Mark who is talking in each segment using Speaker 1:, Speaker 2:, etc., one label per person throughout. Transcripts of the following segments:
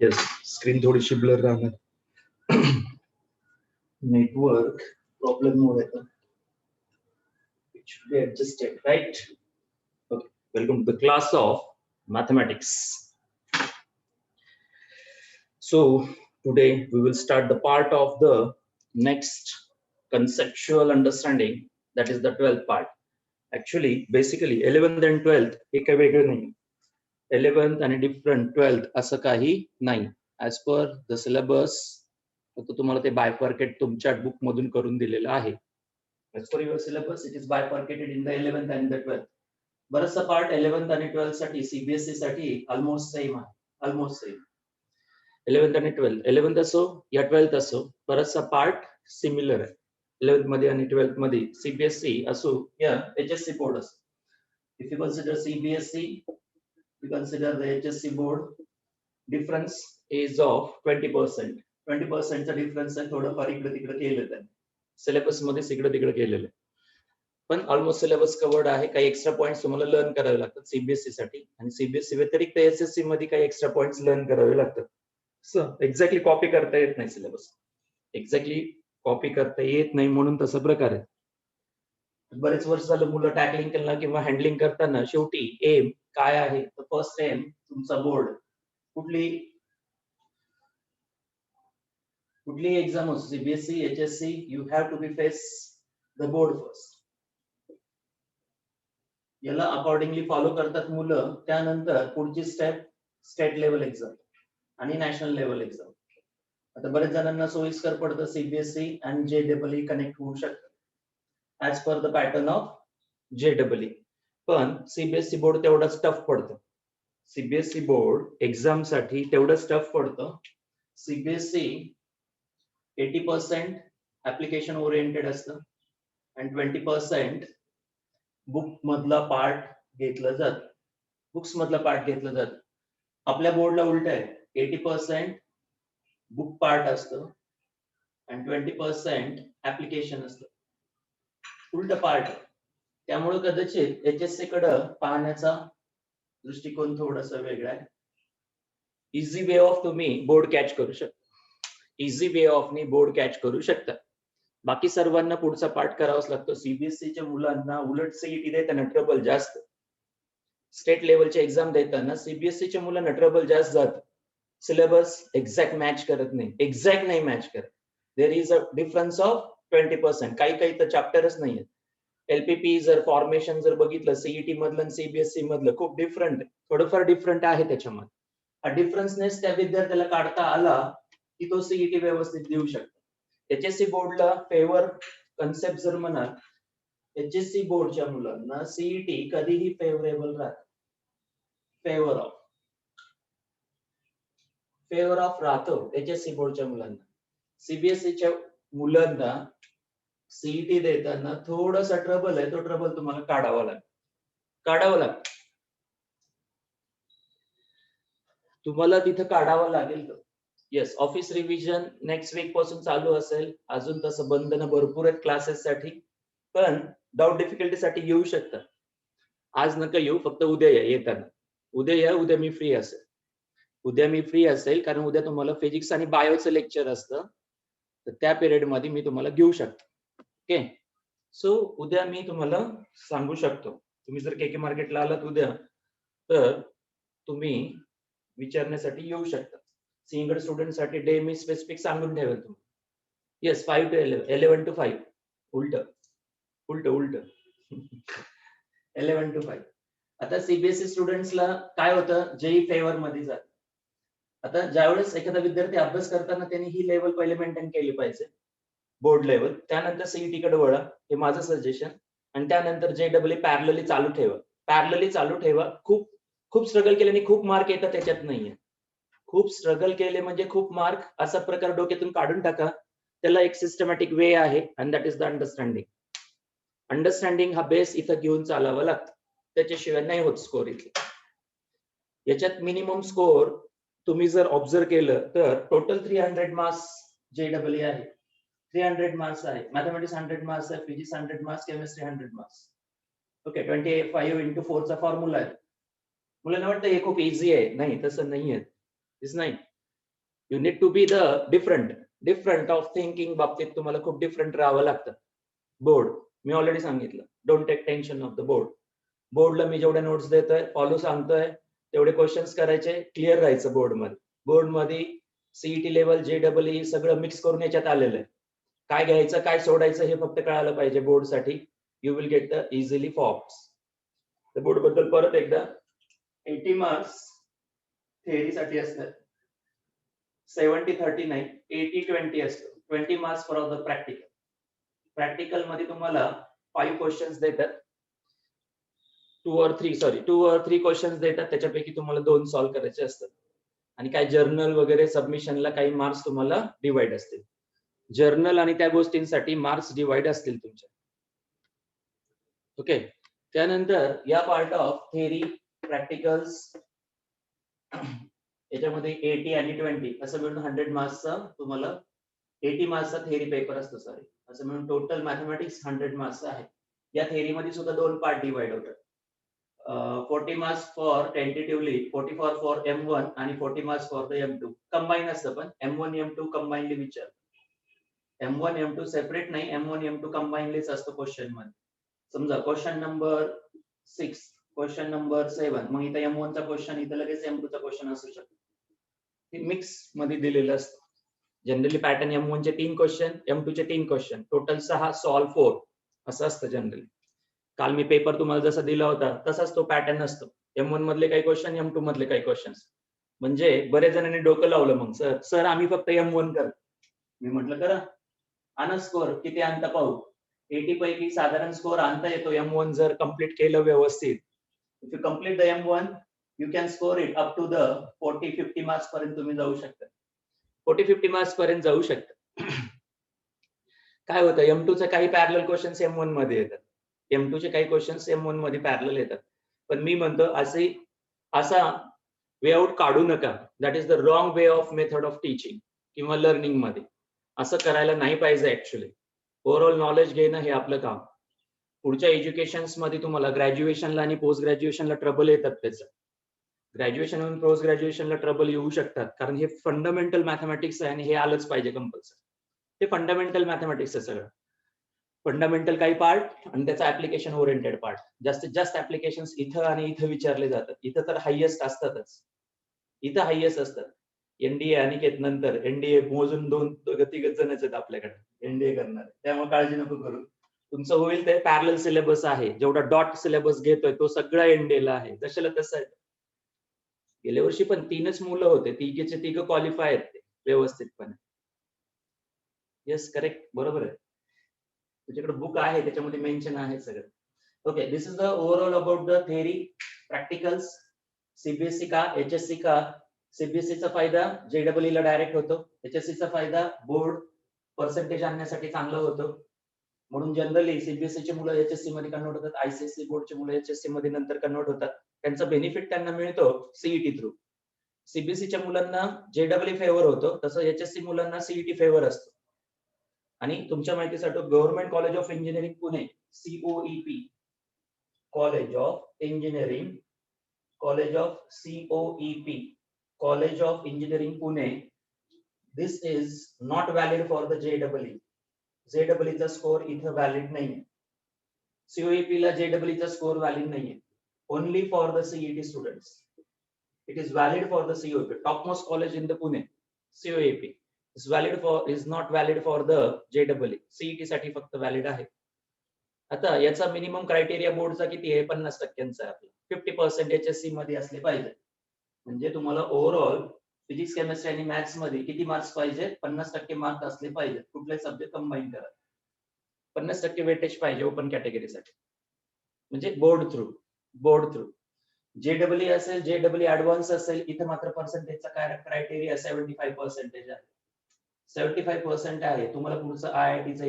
Speaker 1: Yes, screen थोडीशी blur राहणार. Network problem मुळे it should be adjusted, right? Okay, welcome to the class of mathematics. So today we will start the part of the next conceptual understanding, that is the 12th part. Actually basically 11th and 12th हे काही वेगळं नाही. 11th आणि different 12th असं काही नाही. As per the syllabus फक्त तुम्हाला ते बायफर्केट तुमच्या बुक मधून करून दिलेलं आहे. As per your syllabus it is bifurcated in the 11th and the 12th. बराचसा पार्ट 11th आणि 12th साठी सीबीएसई साठी ऑलमोस्ट सेम आहे, ऑलमोस्ट सेम. 11th आणि 12th, 11th असो या 12th असो, बराचसा पार्ट सिमिलर आहे 11th मध्ये आणि 12th मध्ये. सीबीएसई असो या एचएससी बोर्ड असो, if you consider CBSE, you consider the HSC board, difference is of 20%. 20% चा डिफरन्स आहे, थोडंफार इकडे तिकडे केलं त्यांनी सिलेबस मध्ये, इकडे तिकडे केलेलं, पण ऑलमोस्ट सिलेबस कव्हर्ड आहे. काही एक्स्ट्रा पॉइंट्स तुम्हाला लर्न करावे लागतात सीबीएसई साठी, आणि सीबीएसई व्यतिरिक्त एसएससी मध्ये काही एक्स्ट्रा पॉइंट्स लर्न करावे लागतात. एक्झॅक्टली कॉपी करता येत नाही सिलेबस, एक्झॅक्टली कॉपी करता येत नाही, म्हणून तसा प्रकार आहे. बरेच वर्ष झालं मुलं टॅकलिंग केलं किंवा हँडलिंग करताना शेवटी एम काय आहे, तर फर्स्ट एम तुमचा बोर्ड, कुठली एक्झाम असो, CBSE HSC, you have to be face the board first. याला अकॉर्डिंगली फॉलो करतात मुलं. त्यानंतर पुढची स्टेप स्टेट लेवल एक्झाम आणि नॅशनल लेवल एक्झाम. आता बरेच जणांना सोयीस्कर पडतं सीबीएसई आणि जेडब्ल्यूई कनेक्ट होऊ शकतं as per the pattern of JWE. पण सीबीएसई बोर्ड तेवढंच टफ पडतं. सीबीएसई बोर्ड एक्झाम साठी तेवढंच टफ पडतं. सीबीएसई 80% ऍप्लिकेशन ओरिएंटेड असतं आणि 20% बुक मधला पार्ट घेतलं जात, बुक्स मधला पार्ट घेतलं जात. आपल्या बोर्डला उलट आहे, 80% बुक पार्ट असतं आणि 20% ऍप्लिकेशन असतं, उलट पार्ट. त्यामुळे कदाचित एचएससी कडे पाहण्याचा दृष्टिकोन थोडासा वेगळा आहे. इझी वे ऑफ तुम्ही बोर्ड कॅच करू शकता, इझी वे ऑफ नी बोर्ड कॅच करू शकता. बाकी सर्वांना पुढचा पार्ट करावाच लागतो. सीबीएसईच्या मुलांना उलट सीईटी देताना ट्रबल जास्त, स्टेट लेवलचे एक्झाम देताना सीबीएसईच्या मुलांना ट्रबल जास्त जात. सिलेबस एक्झॅक्ट मॅच करत नाही, एक्झॅक्ट नाही मॅच करत. There is a difference of 20%. काही तर चॅप्टरच नाहीये. एलपीपी जर फॉर्मेशन जर बघितलं सीईटी मधलं आणि सीबीएसई मधलं, खूप डिफरंट, थोडंफार डिफरंट आहे त्याच्यामध्ये. हा डिफरन्सनेस त्या विद्यार्थ्याला काढता आला की तो सीईटी व्यवस्थित देऊ शकतो. एचएससी बोर्डला फेवर कन्सेप्ट जर म्हणाल, एचएससी बोर्डच्या मुलांना सीईटी कधीही फेवरेबल राहत, फेवर ऑफ राहतो एचएससी बोर्डच्या मुलांना. सीबीएसईच्या मुलांना सीईटी देताना थोडासा ट्रबल आहे, तो ट्रबल तुम्हाला काढावा लागेल, तुम्हाला तिथं काढावा लागेल. Yes, office revision next week पासून चालू असेल. अजून तसं बंधन भरपूर आहेत क्लासेस साठी, पण डाऊट डिफिकल्टी साठी येऊ शकतात. आज नका येऊ, फक्त उद्या या. येताना उद्या या, उद्या मी फ्री असेल, कारण उद्या तुम्हाला फिजिक्स आणि बायोचं लेक्चर असतं, तर त्या पिरियड मध्ये मी तुम्हाला घेऊ शकतो. ओके, सो उद्या मी तुम्हाला सांगू शकतो. तुम्ही जर केके मार्केटला आलात उद्या, तर तुम्ही विचारण्यासाठी येऊ शकता. सिंगल स्टुडंट साठी डे मी स्पेसिफिक सांगून ठेवेल तुम्ही. येस, 5 to 11, 11 to 5, उलट 11 to 5. आता सीबीएसई स्टुडंट्सला काय होतं, जेई फेवर मध्ये जात. आता ज्यावेळेस एखादा विद्यार्थी अभ्यास करताना त्यांनी ही लेवल पहिले मेंटेन केली पाहिजे, बोर्ड लेवल. त्यानंतर सीईटी कडे वळा, हे माझं सजेशन. आणि त्यानंतर जेडब्ल्यूई पॅरलली चालू ठेवा. खूप स्ट्रगल केल्याने खूप मार्क येतात, त्याच्यात नाहीये. खूप स्ट्रगल केले म्हणजे खूप मार्क, असा प्रकार डोक्यातून काढून टाका. त्याला एक सिस्टमॅटिक वे आहे, and that is the understanding. हा बेस इथं घेऊन चालावा लागतं, त्याच्याशिवाय नाही होत स्कोर इथे. याच्यात मिनिमम स्कोर तुम्ही जर ऑब्झर्व केलं तर टोटल 300 मार्क्स जेडब्ल्यूई आहे. 300 मार्क्स आहे, मॅथमॅटिक्स 100 मार्क्स आहे, physics 100 marks, chemistry 100 marks. Okay, 25 into 4 चा फॉर्म्युला आहे. मुलांना वाटतं हे खूप इझी आहे, नाही तसं नाहीये. नाही, you need to be the different of thinking बाबतीत तुम्हाला खूप डिफरंट राहावं लागतं. बोर्ड मी ऑलरेडी सांगितलं, don't take tension of the board. बोर्डला मी जेवढे नोट्स देतोय, फॉलो सांगतोय, तेवढे क्वेश्चन्स करायचे, क्लिअर राहायचं बोर्डमध्ये. बोर्डमध्ये सीईटी लेवल, JEE सगळं मिक्स करून याच्यात आलेलं आहे. काय घ्यायचं काय सोडायचं हे फक्त कळायला पाहिजे बोर्डसाठी. You will get the easily forms. तर बोर्ड बद्दल परत एकदा, 80 मार्क्स थेअरीसाठी असतात, 70-30 नाही, 80-20 असतो. 20 marks for the practical. Practical मध्ये तुम्हाला 5 क्वेश्चन्स देतात, 2 or 3 क्वेश्चन्स देतात, त्याच्यापैकी तुम्हाला 2 सॉल्व्ह करायचे असतात. आणि काय जर्नल वगैरे सबमिशनला काही मार्क्स तुम्हाला डिवाइड असतील. जर्नल आणि त्या गोष्टींसाठी मार्क्स डिवाइड असतील तुमच्या. ओके. त्यानंतर या पार्ट ऑफ थेअरी प्रॅक्टिकल्स याच्यामध्ये 80 आणि 20 असं मिळून 100 मार्क्सचा तुम्हाला 80 मार्क्सचा थेअरी पेपर असतो. सॉरी, असं मिळून टोटल मॅथमॅटिक्स 100 मार्क्स आहे. या थेअरी मध्ये सुद्धा 2 पार्ट डिवाइड होतात. 40 marks for tentatively, 44 for M1 आणि 40 marks for the M2. Combine असतं, पण M1 M2 कंबाईनली विचार. M1 M2 सेपरेट नाही, M1 M2 कंबाईनलीच असतो क्वेश्चन मध्ये. समजा क्वेश्चन नंबर 6, क्वेश्चन नंबर 7, मग इथं M1 चा क्वेश्चन, इथं लगेच M2 चा क्वेश्चन असू शकतो. हे मिक्स मध्ये दिलेलं असतं. जनरली पॅटर्न M1 चे 3 क्वेश्चन, M2 चे 3 क्वेश्चन, टोटल 6, सॉल्व 4 असं असतं जनरली. काल मी पेपर तुम्हाला जसा दिला होता तसाच तो पॅटर्न असतो. M1 मधले काही क्वेश्चन, M2 मधले काही क्वेश्चन्स. म्हणजे बरेच जणांनी डोकं लावलं, मग सर आम्ही फक्त M1 कर. मी म्हटलं करा, आणा स्कोर, किती आणता पाहू. 80 पैकी साधारण स्कोर आणता येतो M1 जर कंप्लीट केलं व्यवस्थित. If you complete the M1 you can score it up to the 40-50 marks पर्यंत तुम्ही जाऊ शकता. 40-50 मार्क्स पर्यंत जाऊ शकता. काय होतं, M2 चे काही पॅरलल क्वेश्चन्स M1 मध्ये येतात, M2 चे काही क्वेश्चन्स M1 मध्ये पॅरलल येतात. पण मी म्हणतो असा वे आउट काढू नका. That is the wrong way of method of teaching किंवा लर्निंग मध्ये. असं करायला नाही पाहिजे. ऍक्च्युली ओव्हरऑल नॉलेज घेणं हे आपलं काम. पुढच्या एज्युकेशन्स मध्ये तुम्हाला ग्रॅज्युएशनला आणि पोस्ट ग्रॅज्युएशनला ट्रबल येतात. त्याचं ग्रॅज्युएशन आणि पोस्ट ग्रॅज्युएशनला ट्रबल येऊ शकतात, कारण हे फंडामेंटल मॅथमॅटिक्स आहे आणि हे आलंच पाहिजे कंपल्सरी. ते फंडामेंटल मॅथमॅटिक्स आहे सगळं. फंडामेंटल काही पार्ट आणि त्याचा ऍप्लिकेशन ओरिएंटेड पार्ट. जास्तीत जास्त ऍप्लिकेशन्स इथं आणि इथं विचारले जातात. इथं तर हायएस्ट असतातच, इथं हायएस्ट असतात. एनडीए अनिकेत नंतर एनडीए मोजून 2-3 जणच आहेत आपल्याकडे एनडीए करणार, त्यामुळे काळजी नको करू. तुमचं होईल ते पॅरलल सिलेबस आहे. जेवढा डॉट सिलेबस घेतोय तो सगळा एनडीएला आहे. जशाला तसं आहे. गेल्या वर्षी पण 3च मुलं होते, 3 क्वालिफाय आहेत ते व्यवस्थितपणे. येस, करेक्ट, बरोबर आहे. तुझ्याकडे बुक आहे, त्याच्यामध्ये मेन्शन आहे सगळं. Okay, this is the overall about the theory practicals. CBSE का, HSC का? सीबीएसई चा फायदा JEE ला डायरेक्ट होतो. HSC चा फायदा बोर्ड पर्सेंटेज आणण्यासाठी चांगलं होतं. म्हणून जनरली सीबीएसई ची मुलं HSC मध्ये कन्वर्ट होतात, आयसीएससी बोर्डची मुलं HSC मध्ये नंतर कन्वर्ट होतात. त्यांचा बेनिफिट त्यांना मिळतो सीईटी थ्रू. सीबीएसईच्या मुलांना JEE फेवर होतो, तसं HSC मुलांना सीईटी फेवर असतो. आणि तुमच्या माहितीसाठी government college of engineering Pune, COEP, college of engineering, college of COEP, college of engineering Pune, this is not valid for the JEE. JEE चा स्कोर इथं व्हॅलिड नाहीये. COEP ला JEE चा स्कोर व्हॅलिड नाहीये. Only for the CET students. It is valid for the COEP, topmost college in the Pune. COEP is not valid for the JEE. CET साठी फक्त valid आहे. आता याचा मिनिमम क्रायटेरिया बोर्डचा किती आहे? 50% आहे. आपला 50% HSC मध्ये असले पाहिजे. म्हणजे तुम्हाला ओव्हरऑल फिजिक्स, केमिस्ट्री आणि मॅथ्स मध्ये किती मार्क्स पाहिजे? 50% मार्क्स असले पाहिजे. कुठले सब्जेक्ट कंबाईन करा, 50% वेटेज पाहिजे ओपन कॅटेगरीसाठी. म्हणजे बोर्ड थ्रू JEE असेल, JEE ऍडव्हान्स असेल, इथे मात्र पर्सेंटेजचा क्रायटेरिया 75% आहे. 75% आहे. तुम्हाला पुढचं IIT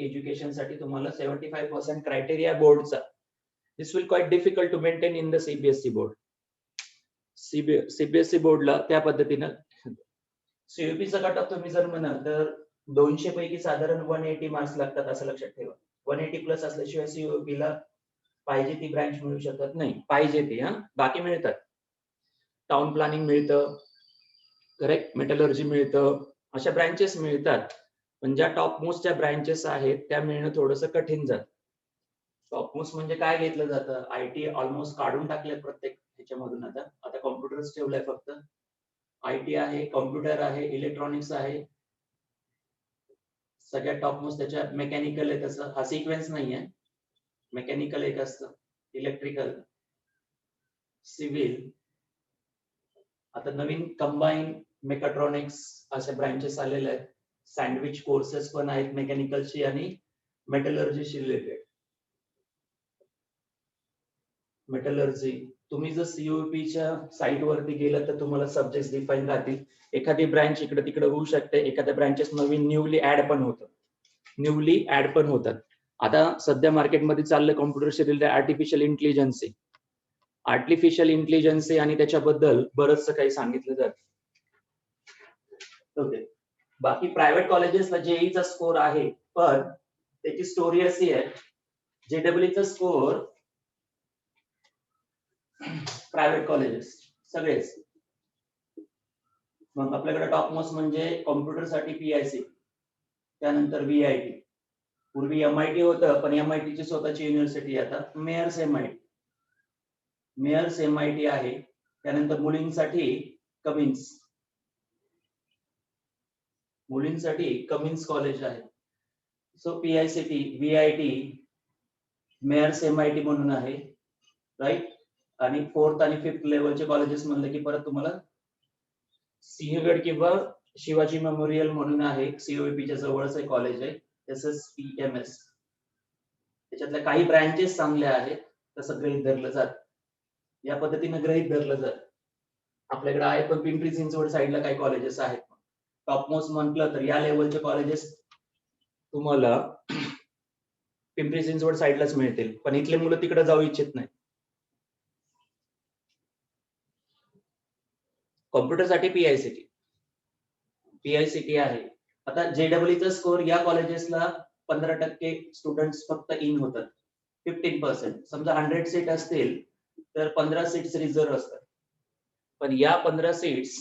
Speaker 1: एज्युकेशन साठी तुम्हाला 75% क्रायटेरिया बोर्डचा. This will quite difficult to maintain in the CBSE board. CBSE बोर्डला त्या पद्धतीनं COEPचा कट ऑफ तुम्ही जर म्हणाल तर 200 पैकी साधारण 180 मार्क्स लागतात, असं लक्षात ठेवा. 180 प्लस असल्याशिवाय COEP ला पाहिजे ती ब्रँच मिळू शकत नाही. पाहिजे ती बाकी मिळतात.
Speaker 2: टाउन प्लॅनिंग मिळतं, करेक्ट, मेटलर्जी मिळतं, अशा ब्रँचेस मिळतात. पण ज्या टॉप मोस्ट ज्या ब्रँचेस आहेत त्या मिळणं थोडंसं कठीण जातं. टॉप मोस्ट म्हणजे काय घेतलं जातं? आयटी ऑलमोस्ट काढून टाकले प्रत्येक ह्याच्यामधून. आता कॉम्प्युटर्स ठेवलाय फक्त. आयटी आहे, कॉम्प्युटर आहे, इलेक्ट्रॉनिक्स आहे, सगळ्यात टॉप मोस्ट त्याच्या मेकॅनिकल आहे. तसं हा सिक्वेन्स नाहीये. मेकॅनिकल एक असतं, इलेक्ट्रिकल, सिव्हिल, आता नवीन कंबाईन मेकाट्रॉनिक्स असे ब्रँचेस आलेले आहेत. सँडविच कोर्सेस पण आहेत मेकॅनिकलची आणि मेटलर्जीशी रिलेटेड. मेटलर्जी तुम्ही जर सीओपीच्या साईट वरती गेलं तर तुम्हाला सब्जेक्ट डिफाईन राहतील. एखादी ब्रँच इकडे तिकडे होऊ शकते, एखाद्या ब्रँचेस नवीन न्यूली ऍड पण होतात. आता सध्या मार्केटमध्ये चाललं कॉम्प्युटरशी रिलेटेड आर्टिफिशियल इंटेलिजन्सी आणि त्याच्याबद्दल बरंचसं काही सांगितलं जातं. ओके, बाकी प्रायव्हेट कॉलेजेसला जेईचा स्कोर आहे, पण त्याची स्टोरी अशी आहे, जेडब्ल्यूचा स्कोर प्रायव्हेट कॉलेजेस सगळेच. मग आपल्याकडे टॉप मोस्ट म्हणजे कॉम्प्युटरसाठी पीआयसी, त्यानंतर व्हीआयटी. पूर्वी एमआयटी होतं, पण एमआयटीची स्वतःची युनिव्हर्सिटी आता मेयर्स एमआयटी आहे. त्यानंतर मुलींसाठी कमिन्स कॉलेज आहे. So PICT, VIT, Myers MIT म्हणून आहे, राईट. आणि 4th आणि 5th लेवलचे कॉलेजेस म्हणलं की परत तुम्हाला सिंहगड किंवा शिवाजी मेमोरियल म्हणून आहे, सीओपीच्या जवळच कॉलेज आहे, SSPMS. त्याच्यातल्या काही ब्रँचेस चांगल्या आहेत, तसं गृहीत धरलं जात, या पद्धतीने गृहीत धरलं जात. आपल्याकडे आहे, पण पिंपरी चिंचवड साईडला काही कॉलेजेस आहेत. टॉप मोस्ट म्हटलं तर या लेवलचे कॉलेजेस तुम्हाला पिंपरी चिंचवड साईडलाच मिळतील, पण इथले मुलं तिकडे जाऊ इच्छित नाही. कॉम्प्युटरसाठी पीआयसीटी आहे. आता जेडब्ल्यूचा स्कोर या कॉलेजेसला 15% स्टुडंट्स फक्त इन होतात, 15%. समजा 100 सीट असतील तर 15 सीट्स रिझर्व्ह असतात. पण या 15 सीट्स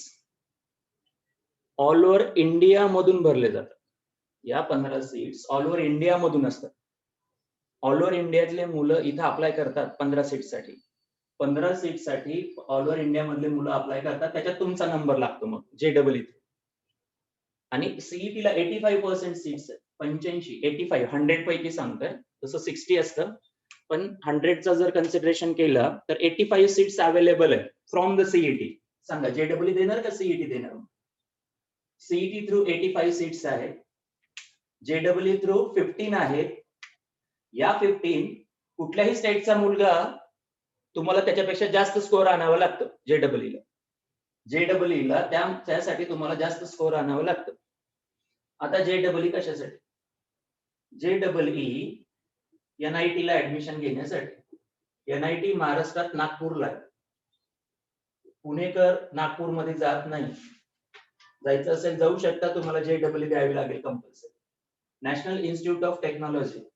Speaker 2: ऑल ओव्हर इंडिया मधून भरले जातात. या 15 सीट्स ऑल ओव्हर इंडिया मधून असतात. ऑल ओव्हर इंडियातले मुलं इथं अप्लाय करतात 15 सीटसाठी. 15 सीटसाठी ऑल ओव्हर इंडिया मधले मुलं अप्लाय करतात. त्याच्यात तुमचा नंबर लागतो मग जेडब्ल्यू. आणि सीईटीला 85% सीट्स आहेत. 85, 100 पैकी सांगतोय, तसं 60 असतं, पण 100चा जर कन्सिडरेशन केलं तर 85 सीट्स अवेलेबल आहे फ्रॉम द सीईटी. सांगा, जेडब्ल्यू देणार का सीईटी देणार? सीईटी थ्रू 85 सीट्स आहेत, जेडब्ल्यू थ्रू 15 आहेत. या 15 कुठल्याही स्टेटचा मुलगा तुम्हाला त्याच्यापेक्षा जास्त स्कोर आणावं लागतं जेडब्ल्यूला त्यासाठी तुम्हाला जास्त स्कोर आणावं लागतं. आता जेडब्ल्यू कशासाठी? जेडब्ल्यू NIT ला ऍडमिशन घेण्यासाठी. NIT महाराष्ट्रात नागपूरला आहे. पुणेकर नागपूरमध्ये जात नाही. जायचं असेल जाऊ शकता, तुम्हाला जेडब्ल्यू द्यावी लागेल compulsory. National institute of technology.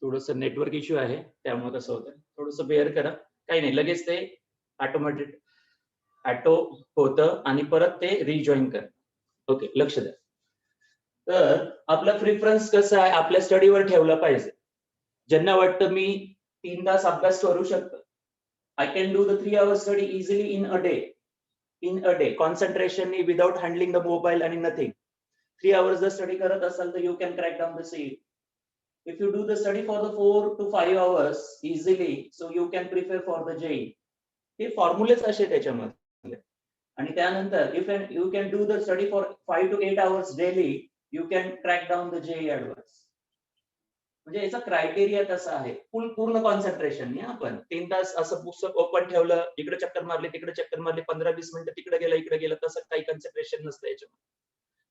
Speaker 2: थोडंसं नेटवर्क इश्यू आहे, त्यामुळे कसं होतं, थोडंसं बेअर करा. काही नाही, लगेच ते ऑटो होतं आणि परत ते रिजॉईन कर. ओके, लक्ष द्या. तर आपला प्रिफरन्स कसं आहे, आपल्या स्टडीवर ठेवला पाहिजे. ज्यांना वाटतं मी 3 तास अभ्यास करू शकतो, I can do the 3 hours study easily in a day, concentration without handling the mobile आणि नथिंग. 3 hours जर स्टडी करत असाल तर you can crack down the seat. If you do the study for the 4 to 5 hours easily, so you can prepare for the JEE. हे फॉर्म्युलेच असे त्याच्यामध्ये. आणि त्यानंतर you can do the study for 5 to 8 hours daily, you can track down the JEE advance. म्हणजे याचा criteria तसा आहे, पूर्ण कॉन्सन्ट्रेशन नाही. आपण 3 तास असं पुस्तक ओपन ठेवलं, इकडे चक्कर मारली, तिकडे चक्कर मारली, 15-20 मिनिटं तिकडे गेलं, इकडे गेलं, तसं काही कॉन्सन्ट्रेशन नसतं याच्यामध्ये.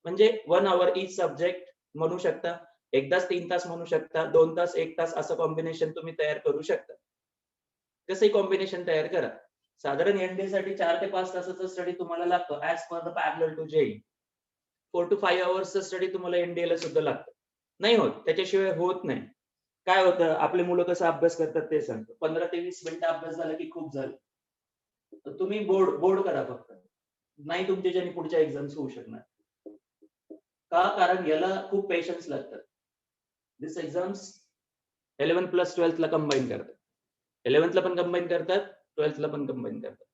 Speaker 2: म्हणजे 1 hour each सब्जेक्ट म्हणू शकता, एकदाच 3 तास म्हणू शकता, 2 तास 1 तास असं कॉम्बिनेशन तुम्ही तयार करू शकता. कसंही कॉम्बिनेशन तयार करा. साधारण एनडीए साठी 4 ते 5 तासाचा स्टडी तुम्हाला लागतो as per the parallel to JEE. 4 to 5 hours study तुम्हाला एनडीए ला सुद्धा लागतं. नाही होत, त्याच्याशिवाय होत नाही. काय होतं, आपले मुलं कसं अभ्यास करतात ते सांगतो. 15 ते 20 मिनिटं अभ्यास झाला की खूप झालं. तर तुम्ही बोर्ड करा फक्त. नाही तुमच्याच्याने पुढच्या एक्झाम्स होऊ शकणार. का? कारण याला खूप पेशन्स लागतात. दिस एक्झाम्स 11 प्लस 12 ला कंबाईन करतात. 11th ला पण कंबाईन करतात, 12th ला पण कंबाईन करतात.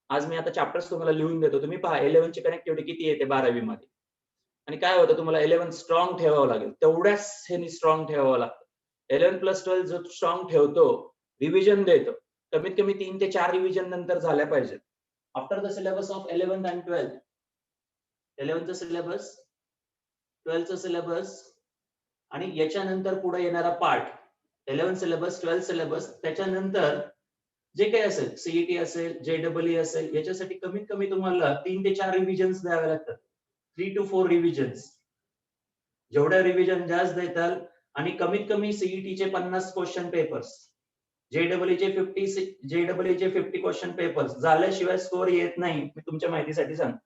Speaker 2: आज मी आता चॅप्टर्स तुम्हाला लिहून देतो. तुम्ही पहा 11 ची कनेक्टिव्हिटी किती येते 12वी मध्ये. आणि काय होतं, तुम्हाला 11 स्ट्रॉंग ठेवावं लागेल. तेवढ्याच हे स्ट्रॉंग ठेवावं लागतं. 11 प्लस 12 जो स्ट्रॉंग ठेवतो, रिव्हिजन देतो, कमीत कमी 3 ते 4 रिव्हिजन नंतर झाल्या पाहिजेत. After the syllabus of 11th and 12th. 11th syllabus, 12th syllabus आणि याच्यानंतर पुढे येणारा part, 11th syllabus, 12th syllabus, त्याच्यानंतर जे काही असेल, सीईटी असेल, जेईई असेल, याच्यासाठी कमीत कमी तुम्हाला 3 ते 4 रिव्हिजन्स द्यावे लागतात. 3 to 4 रिव्हिजन्स. जेवढ्या रिव्हिजन जास्त देताल आणि कमीत कमी सीईटीचे 50 क्वेश्चन पेपर्स, जेईईचे 50 क्वेश्चन पेपर्स झाल्याशिवाय स्कोर येत नाही. मी तुमच्या माहितीसाठी सांगतो.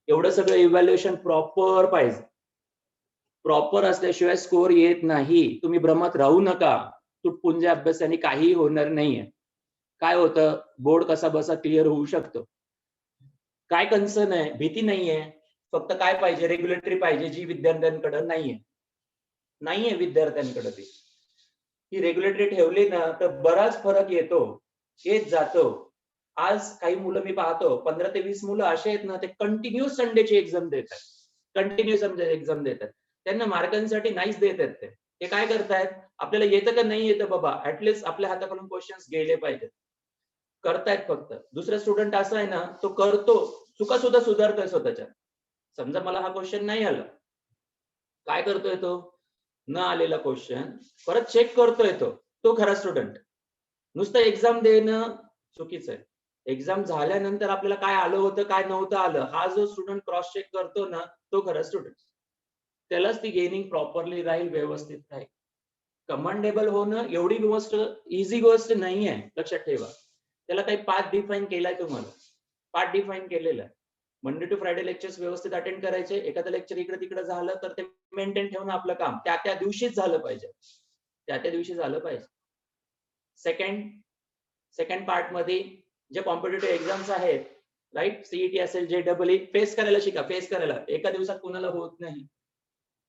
Speaker 2: एवढं सगळं इव्हॅल्युएशन प्रॉपर पाहिजे. प्रॉपर असल्याशिवाय स्कोर येत नाही. तुम्ही भ्रमात राहू नका. तुटपुंज्या अभ्यासाने काही होणार नाहीये. काय होतं, बोर्ड कसा बसा क्लिअर होऊ शकतो. काय कन्सर्न आहे, भीती नाहीये. फक्त काय पाहिजे, रेग्युलेटरी पाहिजे, जी विद्यार्थ्यांकडे नाहीये विद्यार्थ्यांकडे. ती रेग्युलेटरी ठेवली ना तर बराच फरक येत जातो. आज काही मुलं मी पाहतो, 15 ते 20 मुलं असे आहेत ना, ते कंटिन्युअस संडेची एक्झाम देतात. त्यांना मार्कांसाठी नाहीच देत आहेत. ते काय करतायत, आपल्याला येतं का नाही येतं बाबा, ऍटलीस्ट आपल्या हाताकडून क्वेश्चन्स गेले पाहिजेत, करतायत फक्त. दुसरा स्टुडंट असा आहे ना, तो करतो, चुका सुद्धा सुधारतोय स्वतःच्या. समजा मला हा क्वेश्चन नाही आला, काय करतोय तो, न आलेला क्वेश्चन परत चेक करतोय. तो खरा स्टुडंट. नुसतं एक्झाम देणं चुकीचं आहे. एक्झाम झाल्यानंतर आपल्याला काय आलं होतं, काय नव्हतं आलं, हा जो स्टुडंट क्रॉस चेक करतो ना, तो खरा स्टुडंट. त्यालाच ती गेनिंग प्रॉपरली राहील, व्यवस्थित राहील. कमांडेबल होणं एवढी गोष्ट इझी गोष्ट नाहीये, लक्षात ठेवा. त्याला काही पाथ डिफाईन केलाय तुम्हाला, पाथ डिफाईन केलेला आहे. मंडे टू फ्रायडे लेक्चर्स व्यवस्थित अटेंड करायचे. एखादं लेक्चर इकडे तिकडे झालं तर ते मेंटेन ठेवणं आपलं काम त्या दिवशीच झालं पाहिजे. सेकंड पार्ट मध्ये जे कॉम्पिटिटिव्ह एक्झाम्स आहेत, राईट, सीईटी असेल, जेईई, फेस करायला शिका. फेस करायला एका दिवसात कुणाला होत नाही.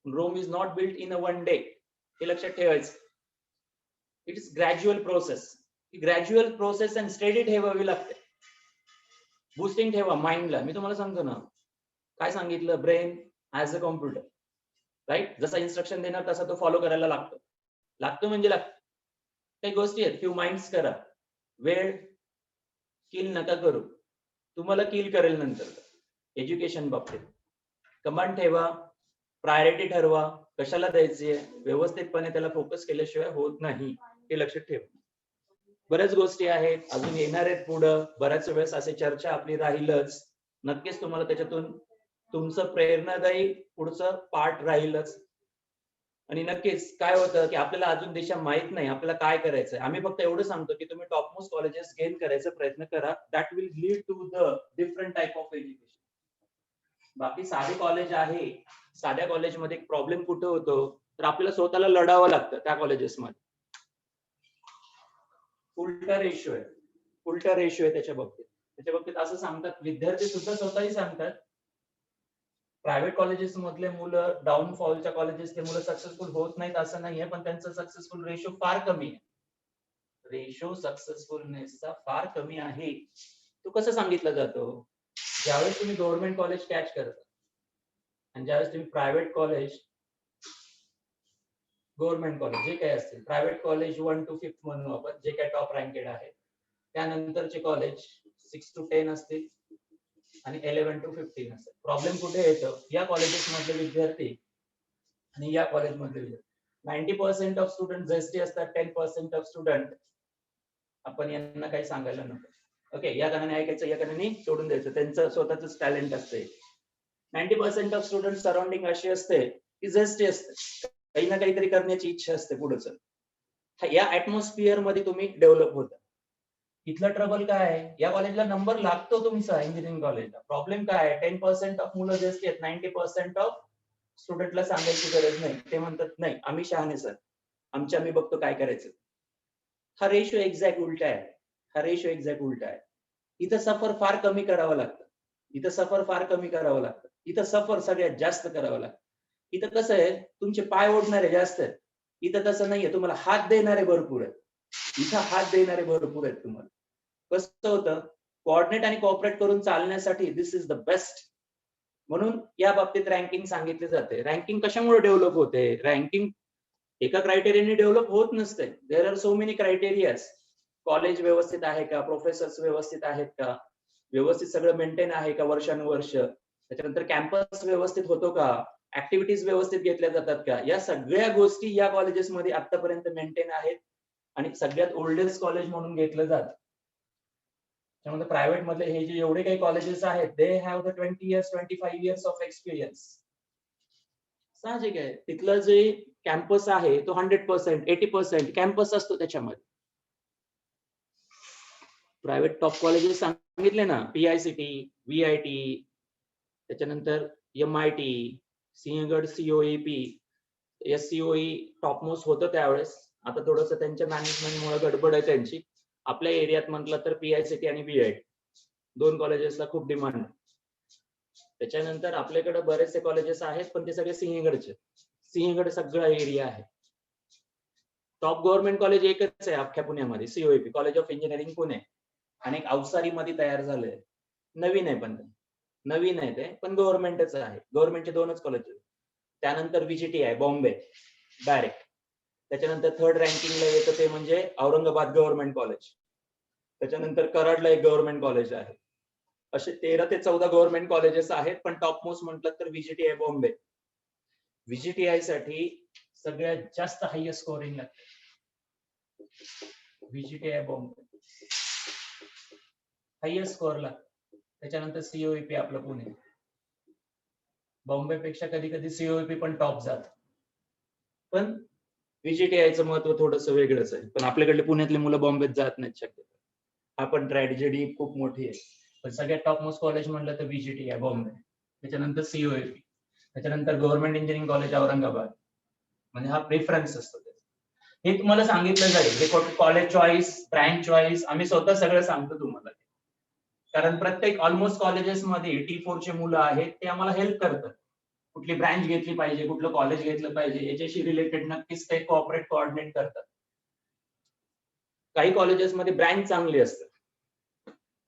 Speaker 2: Rome is not built in a one day, हे लक्षात ठेवायचं. It is gradual process and study ठेवावी लागते. बुस्टिंग ठेवा माइंडला. मी तुम्हाला सांगतो ना, काय सांगितलं, brain as a computer, right. जसा इन्स्ट्रक्शन देणार तसा तो फॉलो करायला लागतो म्हणजे लागतो. काही गोष्टी आहेत, फ्यू माइंड्स करा. वेळ किल नका करू, तुम्हाला किल करेल नंतर. एज्युकेशन बाबतीत कमांड ठेवा, प्रायोरिटी ठरवा, कशाला द्यायची आहे, व्यवस्थितपणे त्याला फोकस केल्याशिवाय होत नाही, हे लक्षात ठेवा. बऱ्याच गोष्टी आहेत, अजून येणार आहेत पुढं. बऱ्याच वेळेस असे चर्चा आपली राहीलच. नक्कीच तुम्हाला त्याच्यातून तुमचं प्रेरणादायी पुढचं पार्ट राहीलच. आणि नक्कीच काय होतं की आपल्याला अजून दिशा माहित नाही, आपल्याला काय करायचंय. आम्ही फक्त एवढं सांगतो की तुम्ही टॉपमोस्ट कॉलेजेस गेन करायचा प्रयत्न करा. That will lead to the different type of education. बाकी साधे कॉलेज आहे, साध्या कॉलेजमध्ये एक प्रॉब्लेम कुठे होतो, तर आपल्याला स्वतःला लढावं लागतं त्या कॉलेजेसमध्ये. उलटा रेशो आहे. उलटा रेशो आहे त्याच्या बाबतीत असं सांगतात, विद्यार्थी सुद्धा स्वतःही सांगतात, प्रायव्हेट कॉलेजेस मधले मुलं डाऊनफॉलच्या कॉलेजेसचे मुलं सक्सेसफुल होत नाहीत असं नाहीये, पण त्यांचा सक्सेसफुल रेशो फार कमी आहे. रेशो सक्सेसफुलनेसचा फार कमी आहे. तो कसं सांगितलं जातो? ज्यावेळेस तुम्ही गव्हर्नमेंट कॉलेज कॅच करता आणि ज्यावेळेस तुम्ही प्रायव्हेट कॉलेज, गव्हर्नमेंट कॉलेज जे काही असतील, प्रायव्हेट कॉलेज 1 to 5th म्हणू आपण, जे काही टॉप रँकेड आहे, त्यानंतरचे कॉलेज 6 to 10 असतील आणि 11 to 15 असेल. प्रॉब्लेम कुठे येतो? या कॉलेजेस मधले विद्यार्थी आणि या कॉलेज मधले विद्यार्थी 90% ऑफ स्टुडंट जसे असतात, 10% ऑफ स्टुडंट आपण यांना काही सांगायला नको. ओके, या कारणाने ऐकायचं, या कारणाने सोडून द्यायचं, त्यांचं स्वतःच टॅलेंट असते. 90% ऑफ स्टुडंट सराउंडिंग अशी असते की जस्टी असते, काही ना काहीतरी करण्याची इच्छा असते पुढेच. या ऍटमॉस्फिअर मध्ये तुम्ही डेव्हलप होता. इथलं ट्रबल काय आहे? या कॉलेजला नंबर लागतो तुमचा, इंजिनिअरिंग कॉलेजला. प्रॉब्लेम काय आहे? 10% ऑफ मुलं जे असतात, 90% ऑफ स्टुडंटला सांगायची गरज नाही. ते म्हणतात नाही आम्ही शहाणे सर, आम्ही बघतो काय करायचं. हा रेशो एक्झॅक्ट उलटा आहे. हा रेशो एक्झॅक्ट उलटा आहे. इथं सफर फार कमी करावं लागतं. इथं सफर फार कमी करावं लागतं. इथं सफर सगळ्यात जास्त करावं लागतं. इथं कसं आहे, तुमचे पाय ओढणारे जास्त आहेत. इथं तसं नाहीये, तुम्हाला हात देणारे भरपूर आहेत. इथं हात देणारे भरपूर आहेत तुम्हाला. कसं होतं, कोऑर्डिनेट आणि कोऑपरेट करून चालण्यासाठी दिस इज द बेस्ट. म्हणून या बाबतीत रँकिंग सांगितली जाते. रँकिंग कशामुळे डेव्हलप होते? रँकिंग एका क्रायटेरियाने डेव्हलप होत नसते. There are so many criterias. College व्यवस्थित आहे का? प्रोफेसर्स व्यवस्थित आहेत का? व्यवस्थित सगळं मेंटेन आहे का वर्षानुवर्ष? त्याच्यानंतर कॅम्पस व्यवस्थित होतो का? ऍक्टिव्हिटीज व्यवस्थित घेतल्या जातात का? या सगळ्या गोष्टी या कॉलेजेसमध्ये आतापर्यंत मेंटेन आहेत आणि सगळ्यात ओल्डेस्ट कॉलेज म्हणून घेतलं जातं. त्यामध्ये प्रायव्हेट मधले हे जे एवढे काही कॉलेजेस आहेत, they have the 20 years 25 years of experience. साहजिक आहे, तिथलं जे कॅम्पस आहे तो 100% 80% कॅम्पस असतो त्याच्यामध्ये. प्रायव्हेट टॉप कॉलेजेस सांगितले ना, PICT, VIT, त्याच्यानंतर MIT, Sinhagad, COEP, SCOE topmost होतं त्यावेळेस. आता थोडंसं त्यांच्या मॅनेजमेंटमुळे गडबड आहे त्यांची. आपल्या एरियात म्हटलं तर PICT आणि VIT दोन कॉलेजेसला खूप डिमांड आहे. त्याच्यानंतर आपल्याकडे बरेचसे कॉलेजेस आहेत, पण ते सगळे सिंहगडचे. सिंहगड सगळा एरिया आहे. टॉप गव्हर्नमेंट कॉलेज एकच आहे अख्ख्या पुण्यामध्ये, COEP, college of engineering Pune. आणि एक अवसारी मध्ये तयार झालंय, नवीन आहे, पण नवीन आहे ते, पण गव्हर्नमेंटच आहे. गव्हर्नमेंटचे दोनच कॉलेज. त्यानंतर VGT आहे बॉम्बे डायरेक्ट. त्याच्यानंतर थर्ड रँकिंगला येतं ते म्हणजे औरंगाबाद गव्हर्नमेंट कॉलेज. त्याच्यानंतर कराडला एक गव्हर्नमेंट कॉलेज आहे. असे 13 ते 14 गव्हर्नमेंट कॉलेजेस आहेत, पण टॉप मोस्ट म्हटलं तर VGT आहे बॉम्बे. VGTI साठी सगळ्यात जास्त हायएस्ट स्कोरिंग लागते. VGTI बॉम्बे हायएस्ट स्कोअर लागतो. त्याच्यानंतर COEP आपलं पुणे. बॉम्बे पेक्षा कधी कधी COEP पण टॉप जात. पण VGTIचं महत्व थोडंसं वेगळंच आहे. पण आपल्याकडले पुण्यातले मुलं बॉम्बेत जात नाहीत शक्यतो. आपण ट्रॅजेडी खूप मोठी आहे. पण सगळ्यात टॉप मोस्ट कॉलेज म्हटलं तर VGTI बॉम्बे, त्याच्यानंतर COEP, त्याच्यानंतर गव्हर्नमेंट इंजिनिअरिंग कॉलेज औरंगाबाद. म्हणजे हा प्रेफरन्स असतो. हे तुम्हाला सांगितलं जाईल, हे कॉलेज चॉईस, ब्रँच चॉईस आम्ही स्वतः सगळं सांगतो तुम्हाला. कारण प्रत्येक ऑलमोस्ट कॉलेजेसमध्ये T4 चे मुलं आहेत, ते आम्हाला हेल्प करतात. कुठली ब्रँच घेतली पाहिजे, कुठलं कॉलेज घेतलं पाहिजे, याच्याशी रिलेटेड नक्कीच ते कोऑपरेट कोऑर्डिनेट करतात. काही कॉलेजेसमध्ये ब्रँच चांगली असते.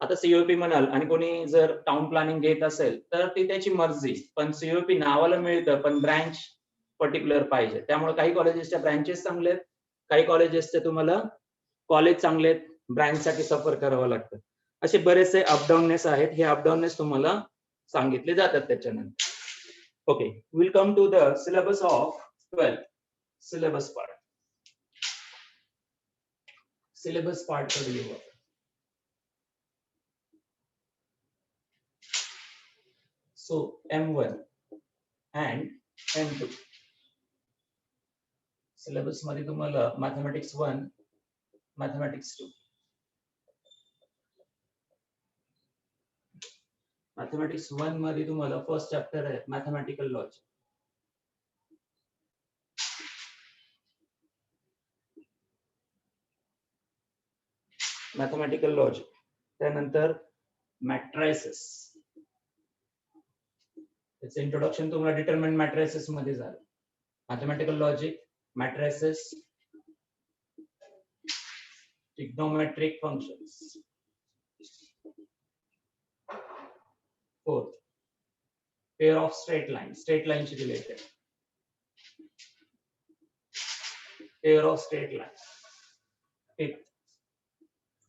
Speaker 2: आता COEP म्हणाल आणि कोणी जर टाउन प्लॅनिंग घेत असेल तर ती त्याची मर्जी, पण COEP नावाला मिळतं, पण ब्रँच पर्टिक्युलर पाहिजे. त्यामुळे काही कॉलेजेसच्या ब्रँचेस चांगले आहेत, काही कॉलेजेसचे तुम्हाला कॉलेज चांगले आहेत, ब्रँच साठी सफर करावं लागतं. असे बरेचसे अपडाऊननेस आहेत. हे अपडाऊननेस तुम्हाला सांगितले जातात त्याच्यानंतर. Okay, will come to the syllabus of 12th. Syllabus part. Syllabus part कडे येऊ. So M1 and M2 syllabus मध्ये तुम्हाला मॅथमॅटिक्स 1, मॅथमॅटिक्स 2. मॅथमॅटिक्स 1 मध्ये तुम्हाला फर्स्ट चॅप्टर आहे मॅथमॅटिकल लॉजिक. मॅथमॅटिकल लॉजिक, त्यानंतर मॅट्रायसेस, त्याचं इंट्रोडक्शन तुम्हाला डिटरमिनंट मॅट्रायसेस मध्ये झालं. Mathematical logic, matrices, trigonometric functions. Fourth, pair of straight lines, straight lines related. Pair of straight lines. Fifth,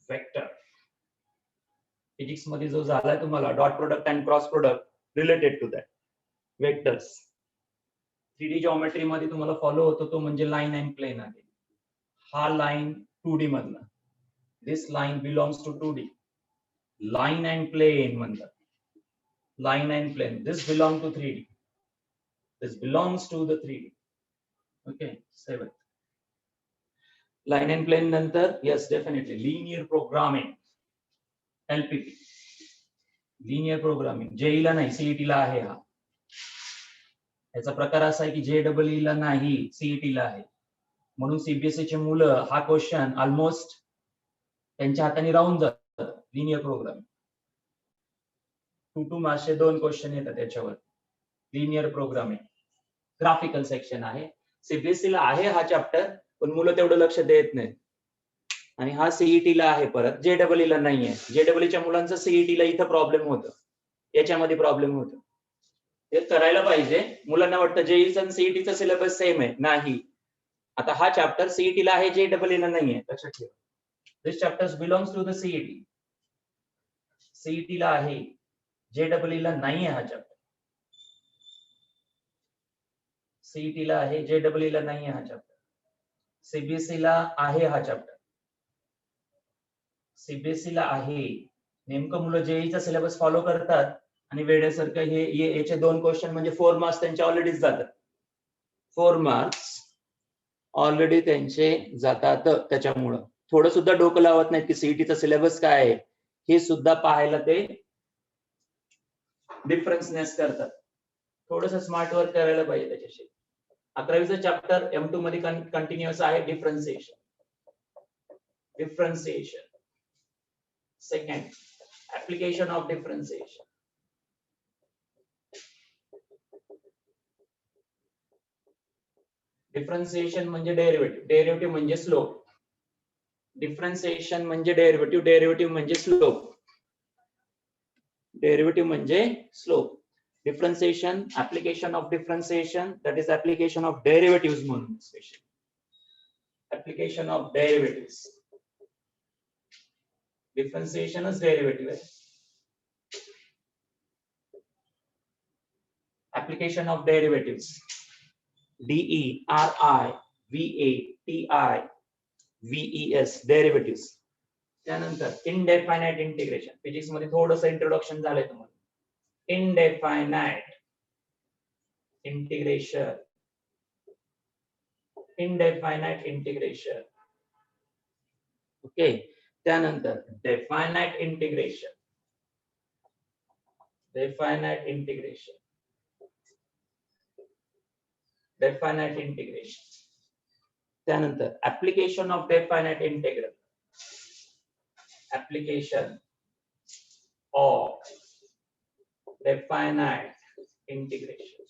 Speaker 2: vector. Physics मध्ये जो झालाय तुम्हाला dot product and cross product related to that vectors. 3D geometry मध्ये तुम्हाला follow होतो तो म्हणजे line and plain आहे. हा लाईन 2D मधला, this line belongs to 2D. Line and plane म्हणतात. Line and plane, this belong to 3D, this belongs to the 3D. Okay, 7th, line and plane नंतर yes definitely linear programming, LPP, linear programming. JEE ला नाही, CET ला आहे. हा याचा प्रकार असा आहे की JEE ला नाही, CET ला आहे. म्हणून CBSE चे मुलं हा क्वेश्चन ऑलमोस्ट त्यांच्या हाताने राहून जातात. लिनियर प्रोग्रामिंग 2 मार्क्सचे 2 क्वेश्चन येतात त्याच्यावर. लिनियर प्रोग्रामिंग ग्राफिकल सेक्शन आहे. CBSE ला आहे हा चॅप्टर, पण मुलं तेवढं लक्ष देत नाहीत. आणि हा CET ला आहे, परत JEE ला नाहीये. JEE च्या मुलांचं CET ला इथं प्रॉब्लेम होतं, याच्यामध्ये प्रॉब्लेम होतं. हे करायला पाहिजे. मुलांना वाटतं JEE आणि CET चा सिलेबस सेम आहे, नाही. आता हा चॅप्टर CET ला आहे, JEE ला नाहीये, लक्षात ठेवा. This chapters belongs to the CET. CET ला आहे, JEE ला नाहीये हा चॅप्टर. CET ला आहे, JEE ला नाहीये हा चॅप्टर. CBSE ला आहे हा चॅप्टर. CBSE ला आहे. नेमकं मुलं JEE चा सिलेबस फॉलो करतात आणि वेळेसारखं हे याचे 2 क्वेश्चन म्हणजे 4 मार्क्स त्यांचे ऑलरेडीच जातात. 4 मार्क्स ऑलरेडी त्यांचे जातात. त्याच्यामुळं थोडं सुद्धा डोकं लावत नाहीत की CET चा सिलेबस काय आहे हे सुद्धा पाहायला ते डिफरन्सनेस करतात. थोडंसं स्मार्ट वर्क करायला पाहिजे त्याच्याशी. 11वीचं चॅप्टर M2 मध्ये कंटिन्युअस आहे, differentiation. Differentiation. Second, application of differentiation. Differentiation म्हणजे डेरिव्हेटिव्ह, डेरिव्हेटिव्ह म्हणजे स्लोप. डिफरन्सिएशन म्हणजे डेरिव्हेटिव्ह, डेरिव्हेटिव्ह म्हणजे स्लोप. डेरिव्हेटिव्ह म्हणजे slope. Differentiation, application of differentiation, that is application of derivatives म्हणून special. Application of derivatives. Differentiation is derivative आहे. Application of derivatives. DERIVATIVES derivatives. त्यानंतर indefinite integration. Physics मध्ये थोडंसं introduction झालंय तुम्हाला. Indefinite integration. Indefinite integration. Okay. त्यानंतर definite integration. Definite integration. Definite integration. त्यानंतर application of definite integral. Application of definite integration.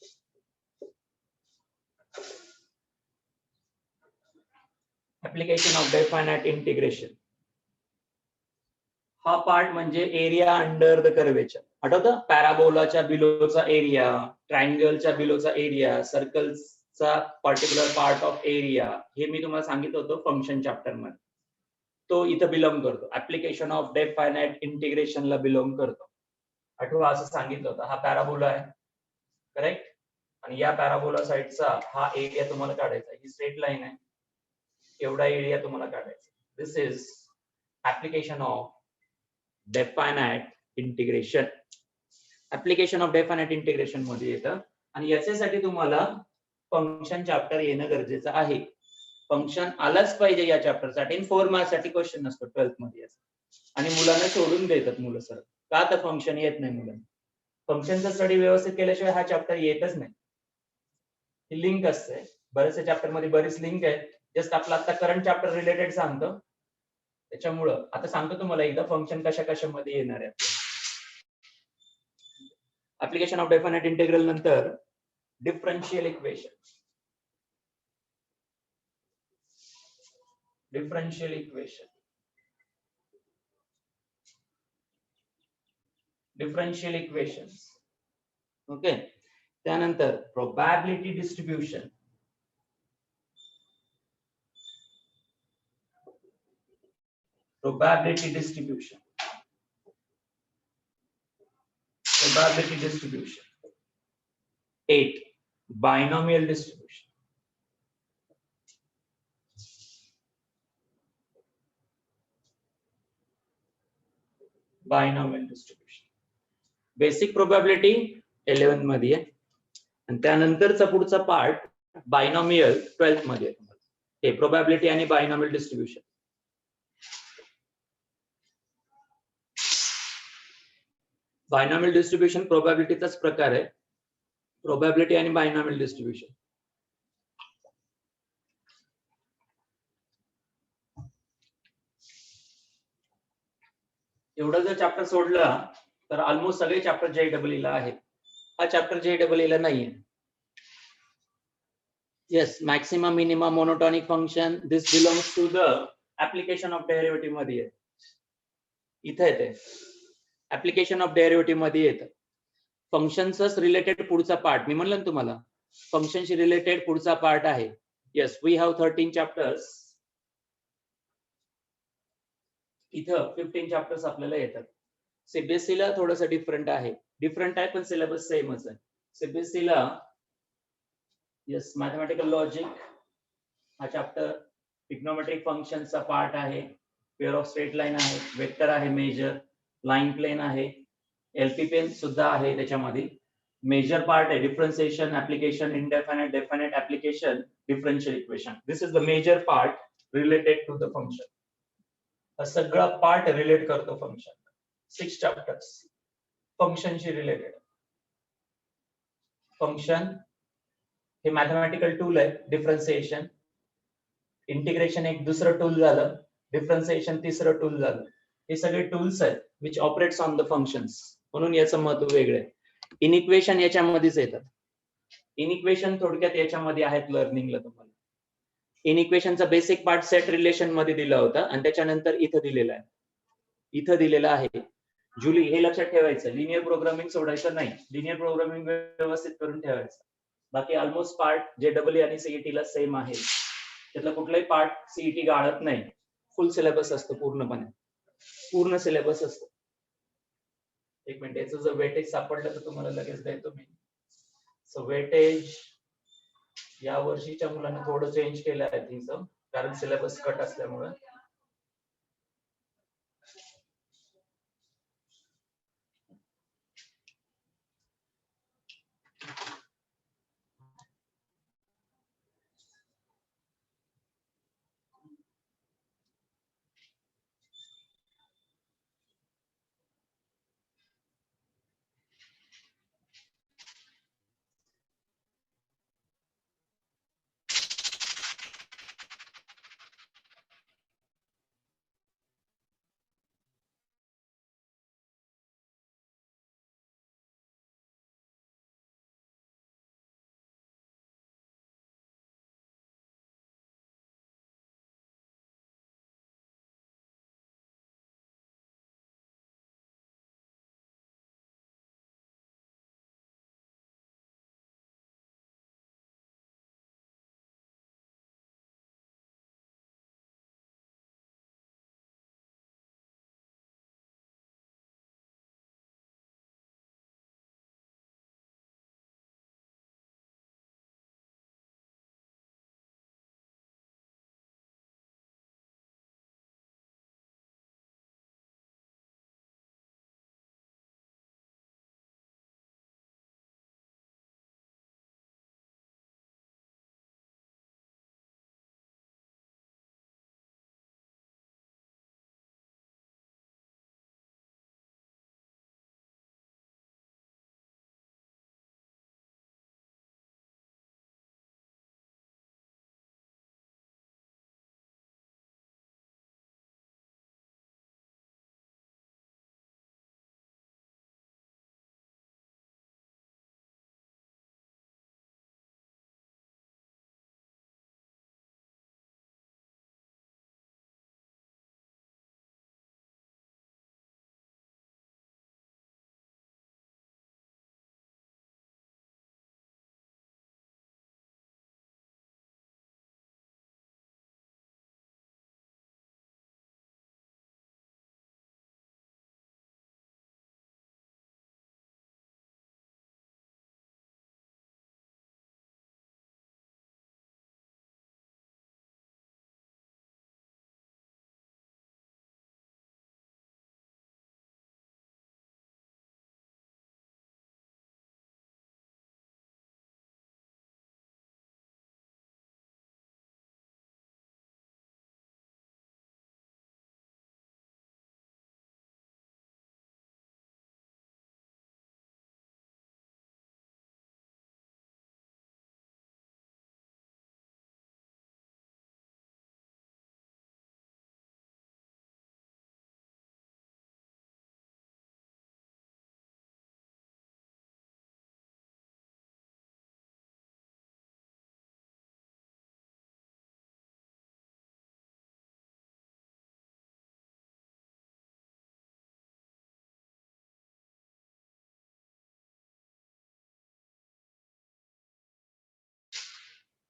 Speaker 2: Application of definite integration. हा part म्हणजे area under the curvature. आठवतं? पॅराबोलाच्या बिलोचा एरिया, ट्रायंगलच्या बिलोचा एरिया, सर्कलचा पर्टिक्युलर पार्ट ऑफ एरिया, हे मी तुम्हाला सांगितलं होतं फंक्शन चॅप्टर मध्ये. तो इथं बिलॉंग करतो. ऍप्लिकेशन ऑफ डेफायनाइट इंटिग्रेशनला बिलॉंग करतो. आठवा असं सांगितलं होतं. हा पॅराबोला आहे, करेक्ट? आणि या पॅराबोला साइडचा हा एरिया तुम्हाला काढायचा. ही स्ट्रेट लाईन आहे, एवढा एरिया तुम्हाला काढायचा. This is application of definite integration. Application of definite integration मध्ये येतं. आणि याच्यासाठी तुम्हाला फंक्शन चॅप्टर येणं गरजेचं आहे. फंक्शन आलंच पाहिजे या चॅप्टर साठी. 4 मार्क्स साठी क्वेश्चन नसतो 12th मध्ये. आणि मुलांना सोडून देतात मुलं सर, का तर फंक्शन येत नाही मुलांना. फंक्शनचा स्टडी व्यवस्थित केल्याशिवाय हा चॅप्टर येतच नाही. ही लिंक असते बरेचशा चॅप्टर मध्ये, बरीच लिंक आहे. जस्ट आपला आता करंट चॅप्टर रिलेटेड सांगतो. त्याच्यामुळं आता सांगतो तुम्हाला एकदा फंक्शन कशा कशामध्ये येणार आहे. ऍप्लिकेशन ऑफ डेफिनेट इंटिग्रल नंतर differential equation. Differential equation. Differential equations. Okay. त्यानंतर probability distribution. Probability distribution. Probability distribution. 8. Binomial distribution. Binomial distribution. Basic probability 11 मध्ये आहे आणि त्यानंतरचा पुढचा पार्ट बायनॉमियल 12th मध्ये आहे. हे प्रोबॅबिलिटी आणि बायनॉमियल डिस्ट्रीब्युशन. बायनॉमियल डिस्ट्रीब्युशन प्रोबॅबिलिटीचाच प्रकार आहे. प्रोबॅबिलिटी आणि बायनॉमियल डिस्ट्रीब्युशन. एवढं जर चॅप्टर सोडला तर ऑलमोस्ट सगळे चॅप्टर JEE ला आहेत. हा चॅप्टर JEE ला नाहीये. Yes, maximum minimum monotonic function this belongs to the application of derivative मध्ये आहे. इथे येते ऍप्लिकेशन ऑफ डेरिव्हेटिव्ह मध्ये येतं. फंक्शन्सच रिलेटेड पुढचा पार्ट मी म्हणलं ना तुम्हाला, फंक्शनशी रिलेटेड पुढचा पार्ट आहे. Yes, we have 13 chapters. इथं 15 चॅप्टर्स आपल्याला येतात. सीबीएसई ला थोडंसं डिफरंट आहे. डिफरंट आहे पण सिलेबस सेमच आहे. सीबीएसई ला येस मॅथमॅटिकल लॉजिक हा चॅप्टर, ट्रिग्नोमेट्रिक फंक्शनचा पार्ट आहे, पेअर ऑफ स्ट्रेट लाईन आहे, वेक्टर आहे, मेजर लाईन प्लेन आहे, एलपी सुद्धा आहे त्याच्यामध्ये. मेजर पार्ट आहे differentiation, application, indefinite, definite application, differential equation. This is the major part related to the function. हा सगळा पार्ट रिलेट करतो फंक्शन. 6 चॅप्टर्स फंक्शनशी रिलेटेड. फंक्शन हे मॅथमॅटिकल टूल आहे. डिफरन्सिएशन, इंटिग्रेशन एक दुसरं टूल झालं, डिफरन्सिएशन तिसरं टूल झालं. हे सगळे टूल्स आहेत which operates on the functions. म्हणून याचं महत्व वेगळं आहे. इनइक्वेशन याच्यामध्येच येतात. इनइक्वेशन थोडक्यात याच्यामध्ये आहेत लर्निंगला तुम्हाला. इनइक्वेशनचा बेसिक पार्ट सेट रिलेशन मध्ये दिला होता आणि त्याच्यानंतर इथं दिलेला आहे. इथं दिलेला आहे. जुली हे लक्षात ठेवायचं, लिनियर प्रोग्रामिंग सोडायचं नाही. लिनियर प्रोग्रामिंग व्यवस्थित करून ठेवायचं. बाकी ऑलमोस्ट पार्ट JEE आणि CET ला सेम आहे. त्यातला कुठलाही पार्ट CET गाळत नाही. फुल सिलेबस असतो पूर्णपणे. पूर्ण सिलेबस असतो. एक मिनिट, याचं जर वेटेज सापडलं तर तुम्हाला लगेच देतो मी. सो वेटेज या वर्षीच्या मुलांना थोडं चेंज केलं आहे आय थिंक, कारण सिलेबस कट असल्यामुळे.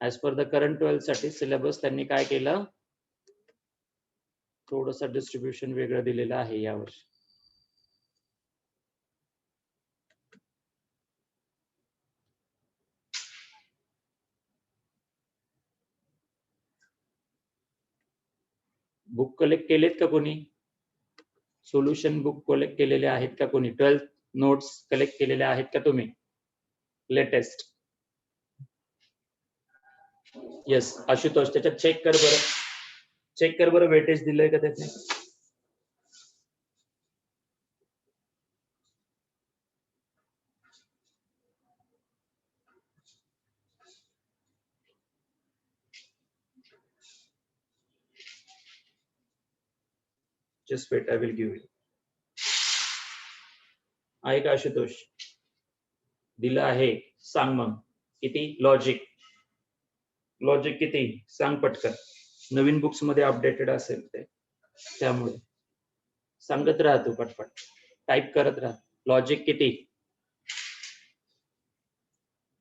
Speaker 2: ऍज पर द करंट 12 साठी सिलेबस त्यांनी काय केलं, थोडस डिस्ट्रीब्युशन वेगळं दिलेलं आहे यावर्षी. बुक कलेक्ट केलेत का कोणी? सोल्युशन बुक कलेक्ट केलेले आहेत का कोणी? 12 नोट्स कलेक्ट केलेले आहेत का तुम्ही लेटेस्ट? येस आशुतोष, त्याच्यात चेक कर बरं, चेक कर बरं वेटेज दिलंय का त्याचे. Just wait, I will give you. आहे का आशुतोष? दिलं आहे, सांग मग किती. लॉजिक, लॉजिक किती सांग पटकन. नवीन बुक्स मध्ये अपडेटेड असेल ते, त्यामुळे सांगत राहा तू पटपट, टाईप करत राहा. लॉजिक किती?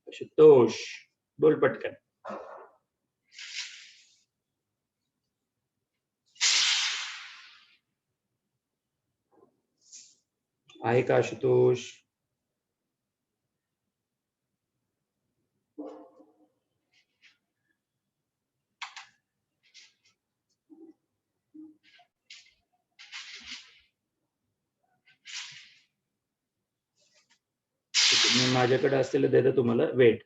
Speaker 2: आशुतोष बोल पटकन. आहे का आशुतोष? मी माझ्याकडे असलेलं देतो तुम्हाला, वेट.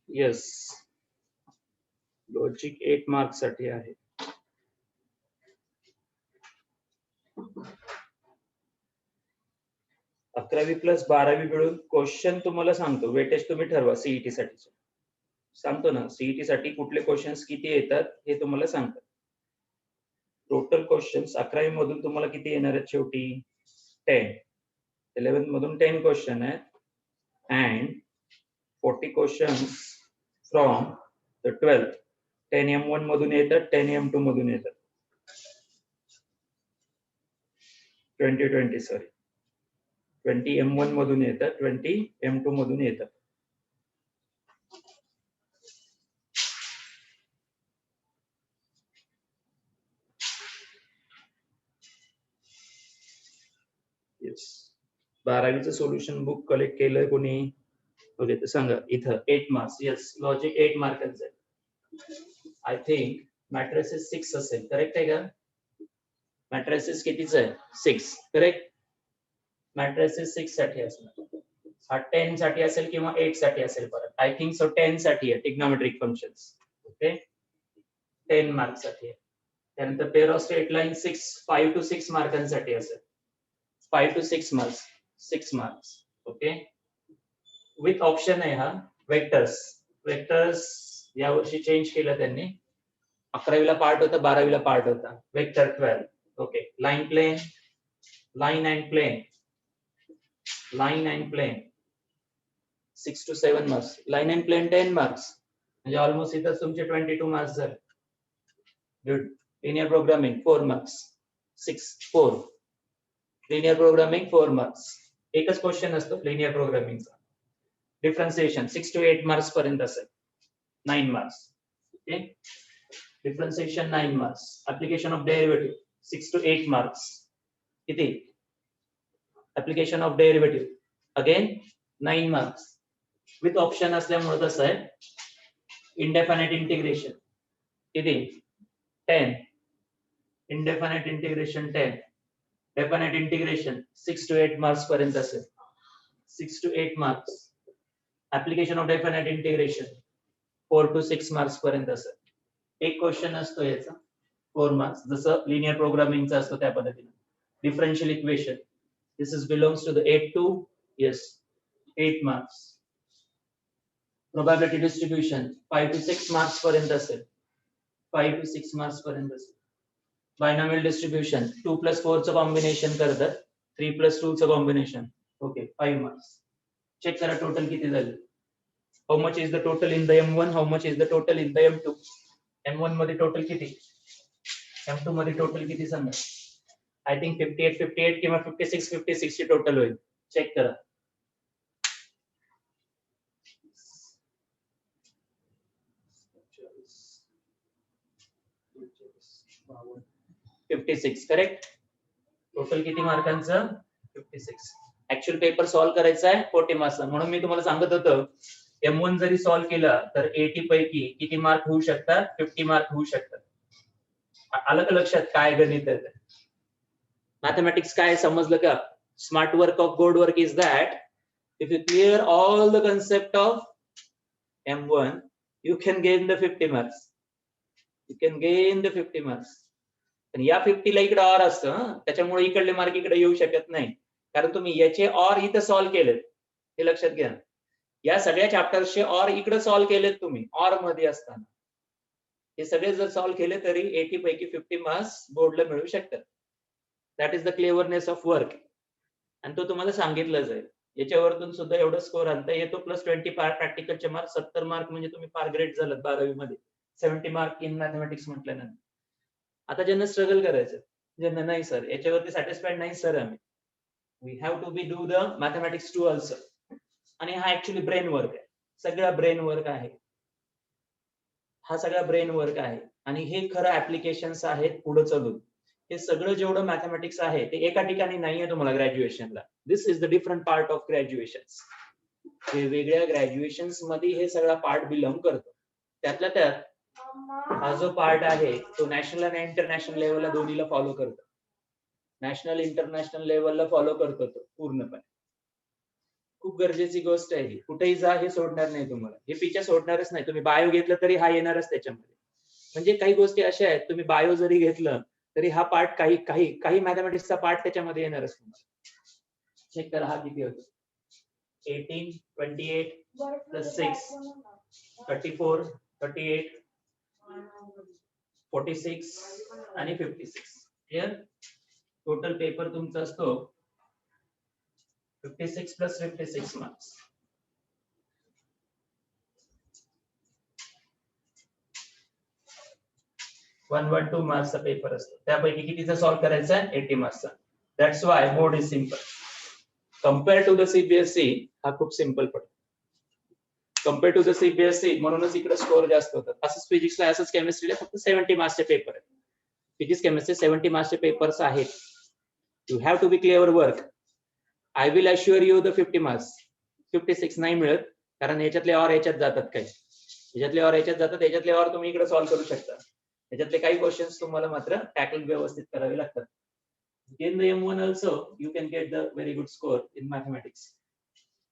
Speaker 2: येस, लॉजिक 8 मार्क साठी आहे. अकरावी प्लस 12वी मिळून क्वेश्चन तुम्हाला सांगतो, वेटेज तुम्ही ठरवा. सीईटी साठी सांगतो ना, सीईटी साठी कुठले क्वेश्चन्स किती येतात हे तुम्हाला सांगतात. टोटल क्वेश्चन्स 11वी मधून तुम्हाला किती येणार आहेत शेवटी? 10. 11th मधून 10 क्वेश्चन आहेत and 40 questions from the 12th. 10 M1 मधून येतात, 10 M2 मधून येतात. 20 सॉरी 20 M1 मधून येतात, 20 M2 मधून येतात. येस, 12वीचं सोल्युशन बुक कलेक्ट केलंय कोणी? ओके, तर सांगा इथं 8 मार्क्स. येस, लॉजिक 8 मार्कांचं आहे. आय थिंक मॅट्रिसेस 6 असेल, करेक्ट आहे का? मॅट्रिसेस कितीच आहे? 6, करेक्ट. मॅट्रिसेस 6 साठी असणार. हा 10 साठी असेल किंवा 8 साठी असेल परत. आय थिंक सो 10 साठी आहे ट्रिग्नोमेट्रिक फंक्शन्स. ओके, 10 मार्क साठी आहे. त्यानंतर pair of straight line 5 to 6 मार्कांसाठी असेल. 5 to 6 marks, 6 marks. Okay, with option आहे हा वेक्टर्स. वेक्टर्स यावर्षी चेंज केलं त्यांनी. 11वीला पार्ट होता, 12वीला पार्ट होता. Vector 12. Okay, line plane, line and plane, line and plane 6 to 7 marks. Line and plane 10 marks. म्हणजे ऑलमोस्ट इथं तुमचे 22 मार्क्स झाले. Good. Linear programming 4 marks, 4 linear programming 4 marks. एकच क्वेश्चन असतो लिनियर प्रोग्रामिंगचा. डिफरन्सिएशन 6 to 8 मार्क्स पर्यंत असेल. 9 marks. Okay. Differentiation 9 marks. Application of derivative 6 to 8 marks. किती? Application of derivative again 9 marks. With option असल्यामुळे कसं आहे, इंडेफिनाइट इंटिग्रेशन किती? 10. Indefinite integration 10. Definite integration 6 to 8 marks पर्यंत असेल. 6 to 8 marks. Application of definite integration 4 to 6 marks पर्यंत असेल. एक क्वेश्चन असतो याचा 4 मार्क्स, जसं लिनियर प्रोग्रामिंगचा असतो त्या पद्धतीने. Differential equation, this is belongs to the 8 to 8 marks. Probability distribution 5 to 6 marks पर्यंत असेल. 5 to 6 मार्क्स पर्यंत असेल. बायनॉमियल डिस्ट्रीब्युशन 2 plus 4 चं कॉम्बिनेशन करतात, 3 plus 2 चं कॉम्बिनेशन. Okay, 5 marks. चेक करा टोटल किती झाले. How much is the total in the M1, how much is the total in the M2. M1 मध्ये टोटल किती, M2 मध्ये टोटल किती सांगा. आय थिंक 58 किंवा 56 ची टोटल होईल. चेक करा. $56 करेक्ट. टोटल किती मार्कांचं? 56. ऍक्च्युअल पेपर सॉल्व्ह करायचा आहे 40 मार्क्सचा. म्हणून मी तुम्हाला सांगत होतो M1 जरी सॉल्व्ह केला तर 80 पैकी किती मार्क होऊ शकतात? 50 मार्क होऊ शकतात. आलं का लक्षात काय गणित आहे? मॅथमॅटिक्स काय समजलं का? Smart work of good work is that if you clear all the concept of M1 you can gain the 50 marks. You can gain the 50 marks. आणि या 50 ला इकडे ऑर असतं, त्याच्यामुळे इकडले मार्क इकडे येऊ शकत नाही, कारण तुम्ही याचे ऑर इथं सॉल्व्ह केलेत. हे लक्षात घ्या. या सगळ्या चॅप्टर्सचे ऑर इकडे सॉल्व्ह केलेत तुम्ही ऑर मध्ये असताना. हे सगळे जर सॉल्व्ह केले तरी 80 पैकी 50 मार्क्स बोर्डला मिळू शकतात. That is the cleverness of work. आणि तो तुम्हाला सांगितलं जाईल. याच्यावरतून सुद्धा एवढं स्कोर आणता येतो, प्लस 20 प्रॅक्टिकलचे मार्क. 70 मार्क म्हणजे तुम्ही फार ग्रेट झालात 12वी मध्ये. 70 मार्क इन मॅथमॅटिक्स म्हटल्यानंतर. आता ज्यांना स्ट्रगल करायचं, ज्यांना नाही सर याच्यावरती सॅटिस्फाईड नाही सर आम्ही, we have to be do the mathematics 2 also. आणि हा ऍक्च्युअली ब्रेन वर्क आहे, सगळा ब्रेन वर्क आहे. हा सगळा ब्रेन वर्क आहे आणि हे खरं ऍप्लिकेशन्स आहेत पुढे चालून. हे सगळं जेवढं मॅथमॅटिक्स आहे ते एका ठिकाणी नाहीये तुम्हाला ग्रॅज्युएशनला. This is the different part of graduations. वेगवेगळ्या ग्रॅज्युएशन्स मध्ये हे सगळा पार्ट बिलॉंग करतो. त्यातल्या त्यात हा जो पार्ट आहे तो नॅशनल आणि इंटरनॅशनल लेवलला दोन्हीला फॉलो करतो. नॅशनल इंटरनॅशनल लेवलला फॉलो करतो तो पूर्णपणे. खूप गरजेची गोष्ट आहे ही. कुठेही जा हे सोडणार नाही तुम्हाला, हे पिक्चर सोडणारच नाही. तुम्ही बायो घेतलं तरी हा येणारच त्याच्यामध्ये. म्हणजे काही गोष्टी अशा आहेत, तुम्ही बायो जरी घेतलं तरी हा पार्ट काही मॅथमॅटिक्सचा पार्ट त्याच्यामध्ये येणारच तुम्हाला. चेक करा हा किती होतो. 18, 28 प्लस 6 34, 38 46 आणि 56. क्लिअर. टोटल पेपर तुमचा असतो 56 प्लस 56 मार्क्स. वन 2 मार्क्सचा पेपर असतो. त्यापैकी कितीचा सॉल्व्ह करायचा आहे? 80 मार्क्सचा. That's why board is simple. Compare to the CBSE हा खूप सिम्पल पडतो. कम्पेअर टू द सीबीएसई म्हणूनच इकडे स्कोर जास्त होतात. असंच फिजिक्सला असंच केमिस्ट्रीला फक्त 70 मार्क्सचे पेपर आहेत. फिजिक्स केमिस्ट्री 70 मार्क्सचे पेपर्स आहेत. You have to be clear work. I will assure you the 50 marks. 56 नाही मिळत, कारण याच्यातले ऑर याच्यात जातात. काही याच्यातले ऑर याच्यात जातात, याच्यातले ऑर तुम्ही इकडे सॉल्व्ह करू शकता. याच्यातले काही क्वेश्चन्स तुम्हाला मात्र टॅकल व्यवस्थित करावे लागतात. In the M1 also you can get the very good score in mathematics.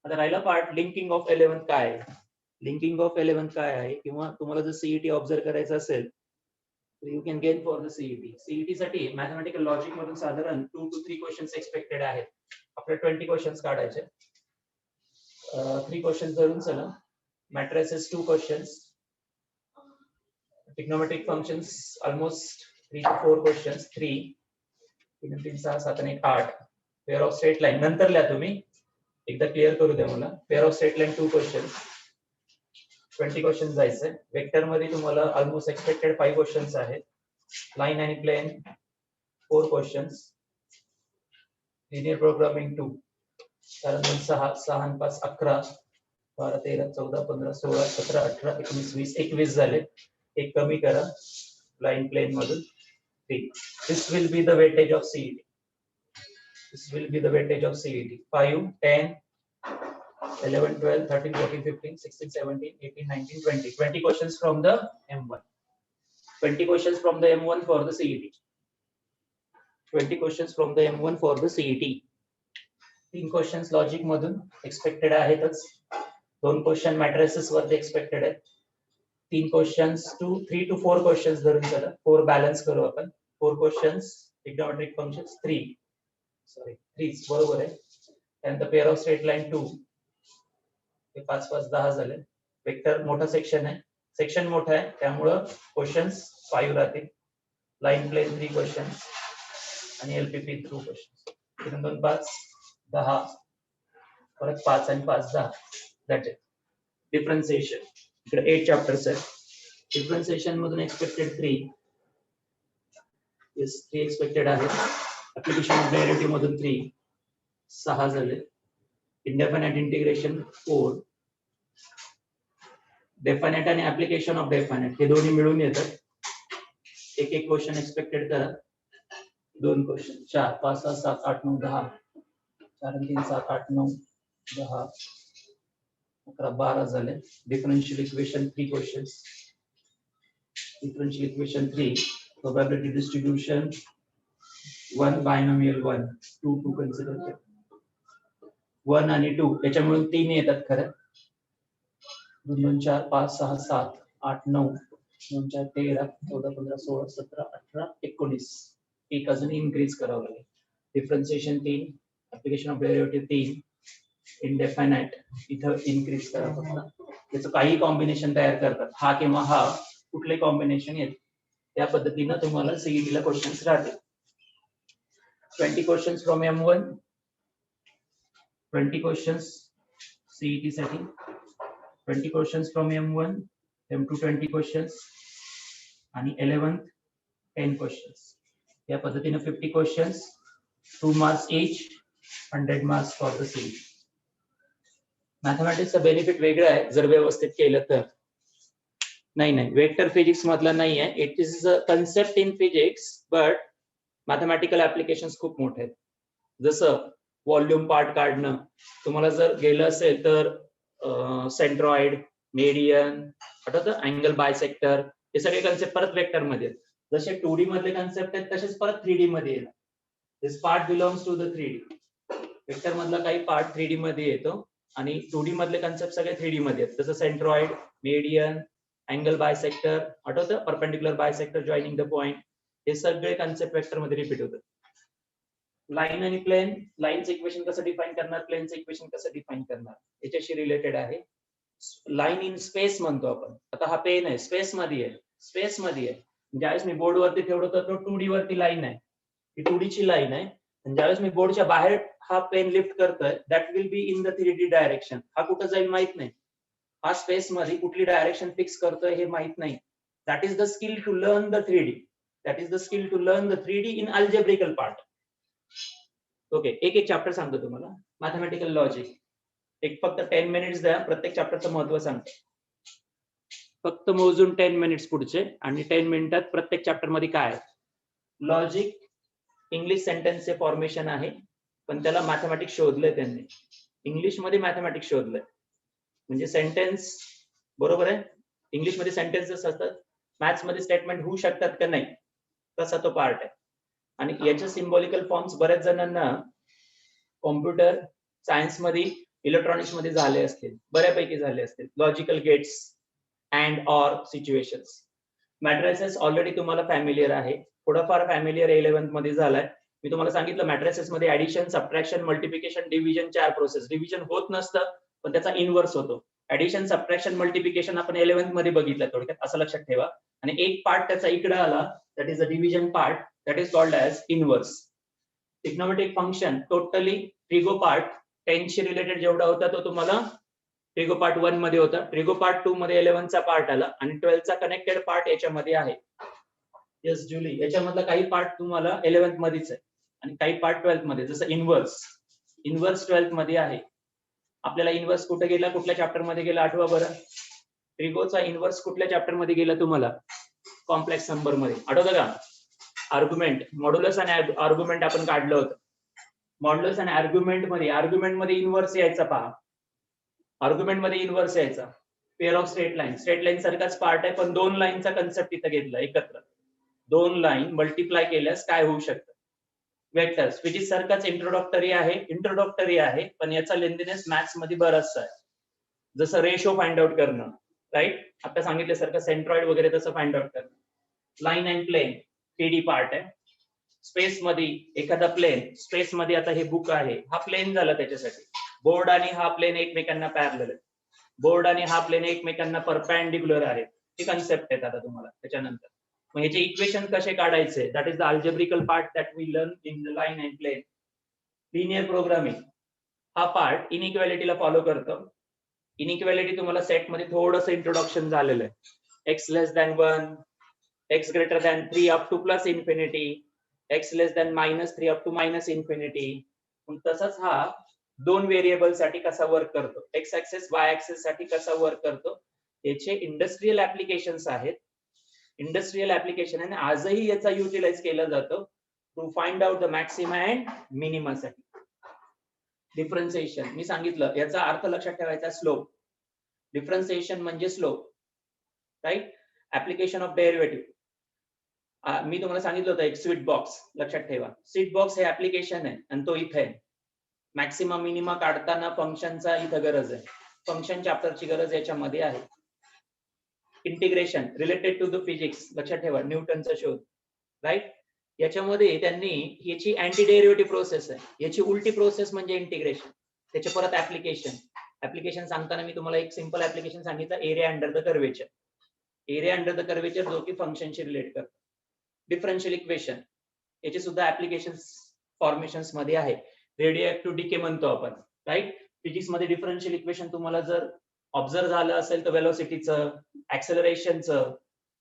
Speaker 2: आता राहिला पार्ट लिंकिंग ऑफ 11th काय आहे. लिंकिंग ऑफ 11th काय आहे, किंवा तुम्हाला जर सीईटी ऑब्झर्व करायचं असेल तर you can gain for the CET. CET साठी मॅथमॅटिकल लॉजिक मधून साधारण 2 to 3 क्वेश्चन्स एक्सपेक्टेड आहेत. आपल्याला 20 क्वेश्चन्स काढायचे. 3 क्वेश्चन्स धरून चला. Matrices 2 questions. Trigonometric functions almost 3 to 4 questions. 3 3 6 7 आणि 8. पेअर ऑफ स्ट्रेट लाईन नंतर लिहा तुम्ही, एकदा क्लिअर करू द्या मला. Pair of straight line 2 questions. 20 question जायचंय. वेक्टर मध्ये तुम्हाला ऑलमोस्ट एक्सपेक्टेड 5 क्वेश्चन्स आहेत. लाईन आणि प्लेन 4 क्वेश्चन्स. Linear programming 2. कारण 6 आणि 5 11 12 13 14 15 16 17 18 19 20 21 झाले. एक कमी करा लाईन प्लेन मधून 3. This will be the weightage of CET. This will be the weightage of CET. 5, 10, 11, 12, 13, 14, 15, 16, 17, 18, 19, 20. 20 questions from the M1. 20 questions from the M1 for the CET. 20 questions from the M1 for the CET. 3 questions logic मधून expected आहेतच. 2 question matrices वरती expected आहेत. 3 questions to 3 to 4 questions धरून चला. 4 balance करू आपण. 4 questions trigonometric functions 3. Sorry, 3 बरोबर आहे. त्यानंतर पेअर ऑफ स्ट्रेट लाईन 2. हे 5 5 10 झाले. वेक्टर मोठा सेक्शन आहे. सेक्शन मोठा आहे त्यामुळं क्वेश्चन्स 5 राहतील. लाईन प्लेन 3 क्वेश्चन्स आणि एलपीपी 2 क्वेश्चन्स. 3 2 5 10 परत 5 आणि 5 10. That it. डिफरन्सिएशन इकडे 8 चॅप्टर्स आहेत. डिफरन्सिएशन मधून एक्सपेक्टेड 3. येस 3 एक्सपेक्टेड आहेत. ऍप्लिकेशन ऑफ डेरिव्हेटिव्ह मधून 3 6 झाले. Indefinite integration 4. डेफिनाइट आणि ऍप्लिकेशन ऑफ डेफिनाइट हे दोन्ही मिळून येतात. एक एक क्वेश्चन एक्सपेक्टेड करा. 2 क्वेश्चन 4 5 6 7 8 9 10 4 आणि 3 7 8 9 10 11 12 झाले. Differential equation 3 questions. Differential equation 3. Probability distribution 1 binomial 1 2 2 consider करा. 1 आणि 2 याच्यामुळे 3 येतात खरं. 2 2 4 5 6 7 8 9 2 4 13 14 15 16 17 18 19. एक अजून इन्क्रीज करावं लागेल. Differentiation 3. Application of derivative 3. Indefinite इथं इन्क्रीज करा फक्त. त्याचं काही कॉम्बिनेशन तयार करतात. हा किंवा हा कुठले कॉम्बिनेशन येत त्या पद्धतीनं तुम्हाला सीईटीला क्वेश्चन्स राहतील. 20 questions from M1. 20 questions CET साठी. 20 questions from M1. M2 20 questions आणि 11th 10 questions. या पद्धतीने 50 questions, 2 marks each, 100 marks for the CET. मॅथमॅटिक्सचं बेनिफिट वेगळं आहे जर व्यवस्थित केलं तर. नाही वेक्टर फिजिक्स मधला नाही आहे. It is a concept in physics but mathematical applications खूप मोठे आहेत. जसं व्हॉल्यूम पार्ट काढणं तुम्हाला जर गेलं असेल तर सेंट्रॉइड, मेडियन, आठवतं अँगल बायसेक्टर, हे सगळे कन्सेप्ट परत वेक्टर मध्ये आहेत. जसे 2D मधले कन्सेप्ट आहेत तसेच परत 3D मध्ये येतात. This part belongs to the 3D. Vector मधला काही पार्ट 3D मध्ये येतो आणि 2D मधले कन्सेप्ट सगळे 3D मध्ये आहेत. जसं सेंट्रॉइड, मेडियन, अँगल बायसेक्टर, आठवतं perpendicular bisector joining the point, हे सगळे कन्सेप्ट वेक्टर मध्ये रिपीट होतात. लाईन आणि प्लेन, लाईनचं इक्वेशन कसं डिफाइन करणार, प्लेनचं इक्वेशन कसं डिफाइन करणार याच्याशी रिलेटेड आहे. लाईन इन स्पेस म्हणतो आपण. आता हा पेन आहे स्पेस मध्ये आहे. स्पेस मध्ये आहे. ज्यावेळेस मी बोर्ड वरती ठेवतो तर 2D वरती लाईन आहे. ही 2D ची लाईन आहे. आणि ज्यावेळेस मी बोर्डच्या बाहेर हा पेन लिफ्ट करतोय that will be in the 3D direction. हा कुठं जाईल माहित नाही. हा स्पेस मध्ये कुठली डायरेक्शन फिक्स करतोय हे माहित नाही. That is the skill to learn the 3D. That is the skill to learn the 3D in algebraical part. Okay, एक चॅप्टर सांगतो तुम्हाला. Mathematical logic. एक फक्त 10 मिनिट्स द्या. प्रत्येक चॅप्टरचं महत्व सांगतो. फक्त मोजून 10 मिनिट्स पुढचे आणि 10 मिनिटात प्रत्येक चॅप्टर मध्ये काय आहे. लॉजिक इंग्लिश सेंटेन्सचे फॉर्मेशन आहे पण त्याला मॅथमॅटिक्स शोधलंय त्यांनी. इंग्लिश मध्ये मॅथमॅटिक्स शोधलंय म्हणजे सेंटेन्स बरोबर आहे. इंग्लिश मध्ये सेंटेन्सेस असतात, मॅथ्स मध्ये स्टेटमेंट होऊ शकतात का नाही तसा तो पार्ट आहे. आणि याचे सिम्बॉलिकल फॉर्म्स बऱ्याच जणांना कॉम्प्युटर सायन्स मध्ये, इलेक्ट्रॉनिक्स मध्ये झाले असतील, बऱ्यापैकी झाले असतील. Logical gates, and or situations. Matrices already तुम्हाला फॅमिलियर आहे. थोडाफार फॅमिलियर 11th मध्ये झालाय. मी तुम्हाला सांगितलं मॅट्रिसेस मध्ये addition, subtraction, multiplication, division 4 process. Division होत नसतं पण त्याचा इनव्हर्स होतो. ऍडिशन, सबट्रॅक्शन, मल्टिप्लिकेशन आपण 11th मध्ये बघितलं थोडक्यात, असं लक्षात ठेवा. आणि एक पार्ट त्याचा इकडे आला, that is a division part, that is called as inverse. Trigonometric function totally trigo part 10 she related जेवढा होता तो तुम्हाला ट्रिगो पार्ट 1 मध्ये होता, ट्रिगो पार्ट 2 मध्ये 11 चा पार्ट आला आणि 12 चा कनेक्टेड पार्ट याच्यामध्ये आहे. येस जुली, याच्यामधला काही पार्ट तुम्हाला 11th मध्येच आहे आणि काही पार्ट 12th मध्ये, जसं इनव्हर्स 12th मध्ये आहे. आपल्याला इनव्हर्स कुठे गेला, कुठल्या चॅप्टर मध्ये गेला आठवा बरं. ट्रिगोचा इनव्हर्स कुठल्या चॅप्टर मध्ये गेला तुम्हाला, कॉम्प्लेक्स नंबर मध्ये, आठवतं का? आर्ग्युमेंट, मॉड्युलस आणि आर्ग्युमेंट आपण काढलं होतं. मॉड्युलस आणि आर्ग्युमेंट मध्ये इनव्हर्स यायचा पहा, आर्ग्युमेंट मध्ये इनव्हर्स यायचा. पेअर ऑफ स्ट्रेट लाईन सारखाच पार्ट आहे, पण 2 लाईनचा कन्सेप्ट इथं घेतला एकत्र. 2 लाईन मल्टिप्लाय केल्यास काय होऊ शकतं, वेक्टर्स. फिजिक्स सारखाच इंट्रोडक्टरी आहे, पण याचा लेंथीनेस मॅथ्स मध्ये बराचसा आहे. जसं रेशो फाइंड आउट करणं, राईट, आता सांगितल्यासारखं सेंट्रॉइड वगैरे तसं फाइंड आउट करणं. Line and plane 3D part आहे. स्पेस मध्ये एखादा प्लेन, स्पेस मध्ये आता हे बुक आहे, हा प्लेन झाला त्याच्यासाठी. बोर्ड आणि हा प्लेन एकमेकांना पॅरलल आहे, बोर्ड आणि हा प्लेन एकमेकांना परपेंडिक्युलर आहे. ही कन्सेप्ट आहेत आता तुम्हाला त्याच्यानंतर. मग ह्याचे इक्वेशन कसे काढायचे, that is the algebraical part that we learn in the line and plane. Linear programming हा पार्ट इनइक्वालिटीला फॉलो करतो. इनइक्वालिटी तुम्हाला सेट मध्ये थोडंसं इंट्रोडक्शन झालेलं आहे. x less than 1, x greater than 3 up to plus infinity, x less than -3 up to minus infinity. तसंच हा 2 व्हेरिएबल साठी कसा वर्क करतो, x ऍक्सेस y ऍक्सेस साठी कसा वर्क करतो, याचे इंडस्ट्रियल ऍप्लिकेशन्स आहेत. इंडस्ट्रियल ऍप्लिकेशन आणि आजही याचा युटिलाइज केला जातो to find out the maxima and minima साठी. डिफरन्सिएशन मी सांगितलं, याचा अर्थ लक्षात ठेवायचा, स्लोप. डिफरन्सिएशन म्हणजे slope, right. Application of derivative मी तुम्हाला सांगितलं होतं, एक स्वीट बॉक्स लक्षात ठेवा. स्वीट बॉक्स हे ऍप्लिकेशन आहे आणि तो इथे आहे. मॅक्सिमा मिनिमा काढताना फंक्शनचा इथं गरज आहे, फंक्शन चॅप्टरची गरज याच्यामध्ये आहे. Integration related to the physics लक्षात ठेवा, न्यूटनचा शोध, राईट. याच्यामध्ये त्यांनी याची अँटी डेरिव्हेटिव्ह प्रोसेस आहे, याची उलटी प्रोसेस म्हणजे इंटिग्रेशन. त्याचे परत ऍप्लिकेशन सांगताना मी तुम्हाला एक सिंपल ऍप्लिकेशन सांगितलं, area under the curvature. Area under the curvature जो की फंक्शनशी रिलेट करतो. डिफरन्शियल इक्वेशन याचे सुद्धा ऍप्लिकेशन फॉर्मेशन्स मध्ये आहे. रेडिओ ऍक्टिव्ह डिके म्हणतो आपण, राईट. फिजिक्स मध्ये डिफरन्शियल इक्वेशन तुम्हाला जर ऑब्झर्व झालं असेल तर वेलोसिटीचं, ऍक्सेलरेशनचं.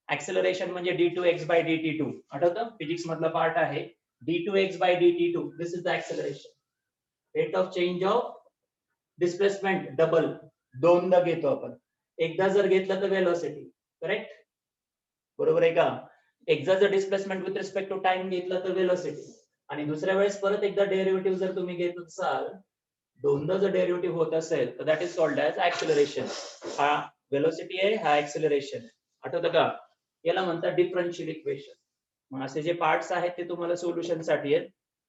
Speaker 2: ऍक्सेलरेशन म्हणजे d2x/dt2, आठवतं, फिजिक्स मधला पार्ट आहे. d2x/dt2 this is the acceleration. Rate of change of displacement double, दोनदा घेतो आपण. एकदा जर घेतलं तर वेलोसिटी, करेक्ट, बरोबर आहे का. एकदा जर displacement with respect to time घेतलं तर वेलोसिटी, आणि दुसऱ्या वेळेस परत एकदा डेरिव्हेटिव्ह जर तुम्ही घेत असाल, दोनदा जर डेरिव्हेटिव्ह होत असेल तर that is called as acceleration. हा वेलोसिटी आहे, हा ऍक्सेलरेशन आहे, आठवतं का. याला म्हणतात डिफरन्शियल इक्वेशन. मग असे जे पार्ट्स आहेत ते तुम्हाला सोल्युशन साठी आहेत.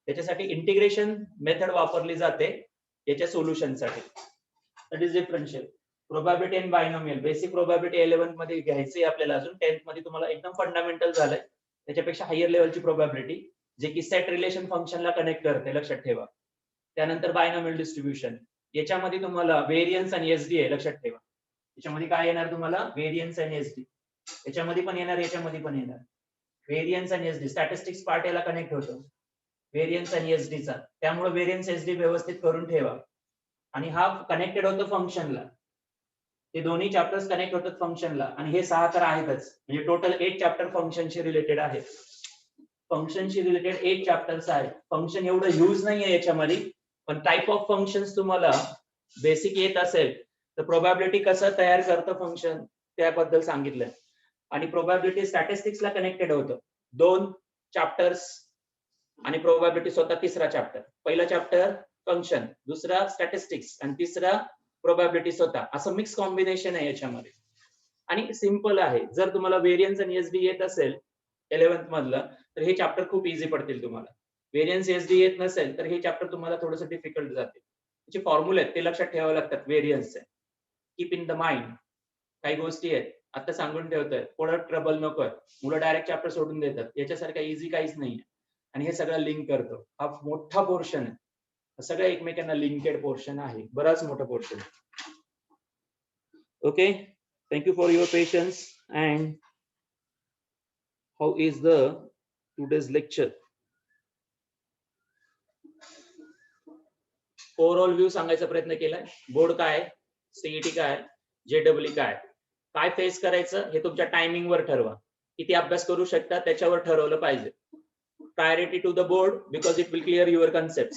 Speaker 2: त्याच्यासाठी इंटिग्रेशन मेथड वापरली जाते याच्या सोल्युशन साठी. That is differential. Probability and binomial, basic probability 11th मध्ये घ्यायची आपल्याला, अजून 10th मध्ये तुम्हाला एकदम फंडामेंटल झालंय. त्याच्यापेक्षा हायर लेवलची प्रोबॅबिलिटी, जे की सेट रिलेशन फंक्शनला कनेक्ट करते, लक्षात ठेवा. त्यानंतर बायनॉमियल डिस्ट्रीब्युशन, याच्यामध्ये तुम्हाला व्हेरियन्स आणि एसडी आहे, लक्षात ठेवा. याच्यामध्ये काय येणार तुम्हाला, व्हेरियन्स आणि एसडी. याच्यामध्ये पण येणार, याच्यामध्ये पण येणार. व्हेरियन्स आणि एसडी, स्टॅटिस्टिक्स पार्ट याला कनेक्ट होतो, व्हेरियन्स आणि एसडीचा. त्यामुळे व्हेरियन्स एसडी व्यवस्थित करून ठेवा. आणि हा कनेक्टेड होतो फंक्शनला, हे दोन्ही चॅप्टर्स कनेक्ट होतात फंक्शनला. आणि हे 6 तर आहेतच, म्हणजे टोटल 8 चॅप्टर फंक्शनशी रिलेटेड आहेत. फंक्शनशी रिलेटेड 8 चॅप्टर्स आहेत. फंक्शन एवढं यूज नाहीये याच्यामध्ये, पण टाइप ऑफ फंक्शन्स तुम्हाला बेसिक येत असेल तर प्रोबॅबिलिटी कसं तयार करतं फंक्शन त्याबद्दल सांगितलंय. आणि प्रोबॅबिलिटी स्टॅटिस्टिक्सला कनेक्टेड होतं. 2 चॅप्टर्स आणि प्रोबॅबिलिटी स्वतः 3रा चॅप्टर. पहिला चॅप्टर फंक्शन, दुसरा स्टॅटिस्टिक्स आणि तिसरा प्रोबॅबिलिटी स्वतः. असं मिक्स कॉम्बिनेशन आहे याच्यामध्ये आणि सिंपल आहे. जर तुम्हाला व्हेरियन्स आणि एसडी येत असेल 11th मधलं तर हे चॅप्टर खूप इझी पडतील तुम्हाला. व्हेरियन्स एसडी येत नसेल तर हे चॅप्टर तुम्हाला थोडंसं डिफिकल्ट जाते. त्याचे फॉर्म्युले आहेत ते लक्षात ठेवावे लागतात व्हेरियन्सचे. Keep in the mind. काही गोष्टी आहेत आता सांगून ठेवतोय, पुढे ट्रबल नकोय. मुलं डायरेक्ट चॅप्टर सोडून देतात, याच्यासारखं इझी काहीच नाहीये. आणि हे सगळं लिंक करतो, हा मोठा पोर्शन आहे, सगळं एकमेकांना लिंकेड पोर्शन आहे, बराच मोठा portion. Okay, thank you for your patience. And how is the today's lecture? Overall view सांगायचा प्रयत्न केलाय. बोर्ड काय, सीईटी काय, JEE काय फेस करायचं हे तुमच्या टायमिंगवर ठरवा. किती अभ्यास करू शकता त्याच्यावर ठरवलं पाहिजे. Priority to the board because it will clear your concept.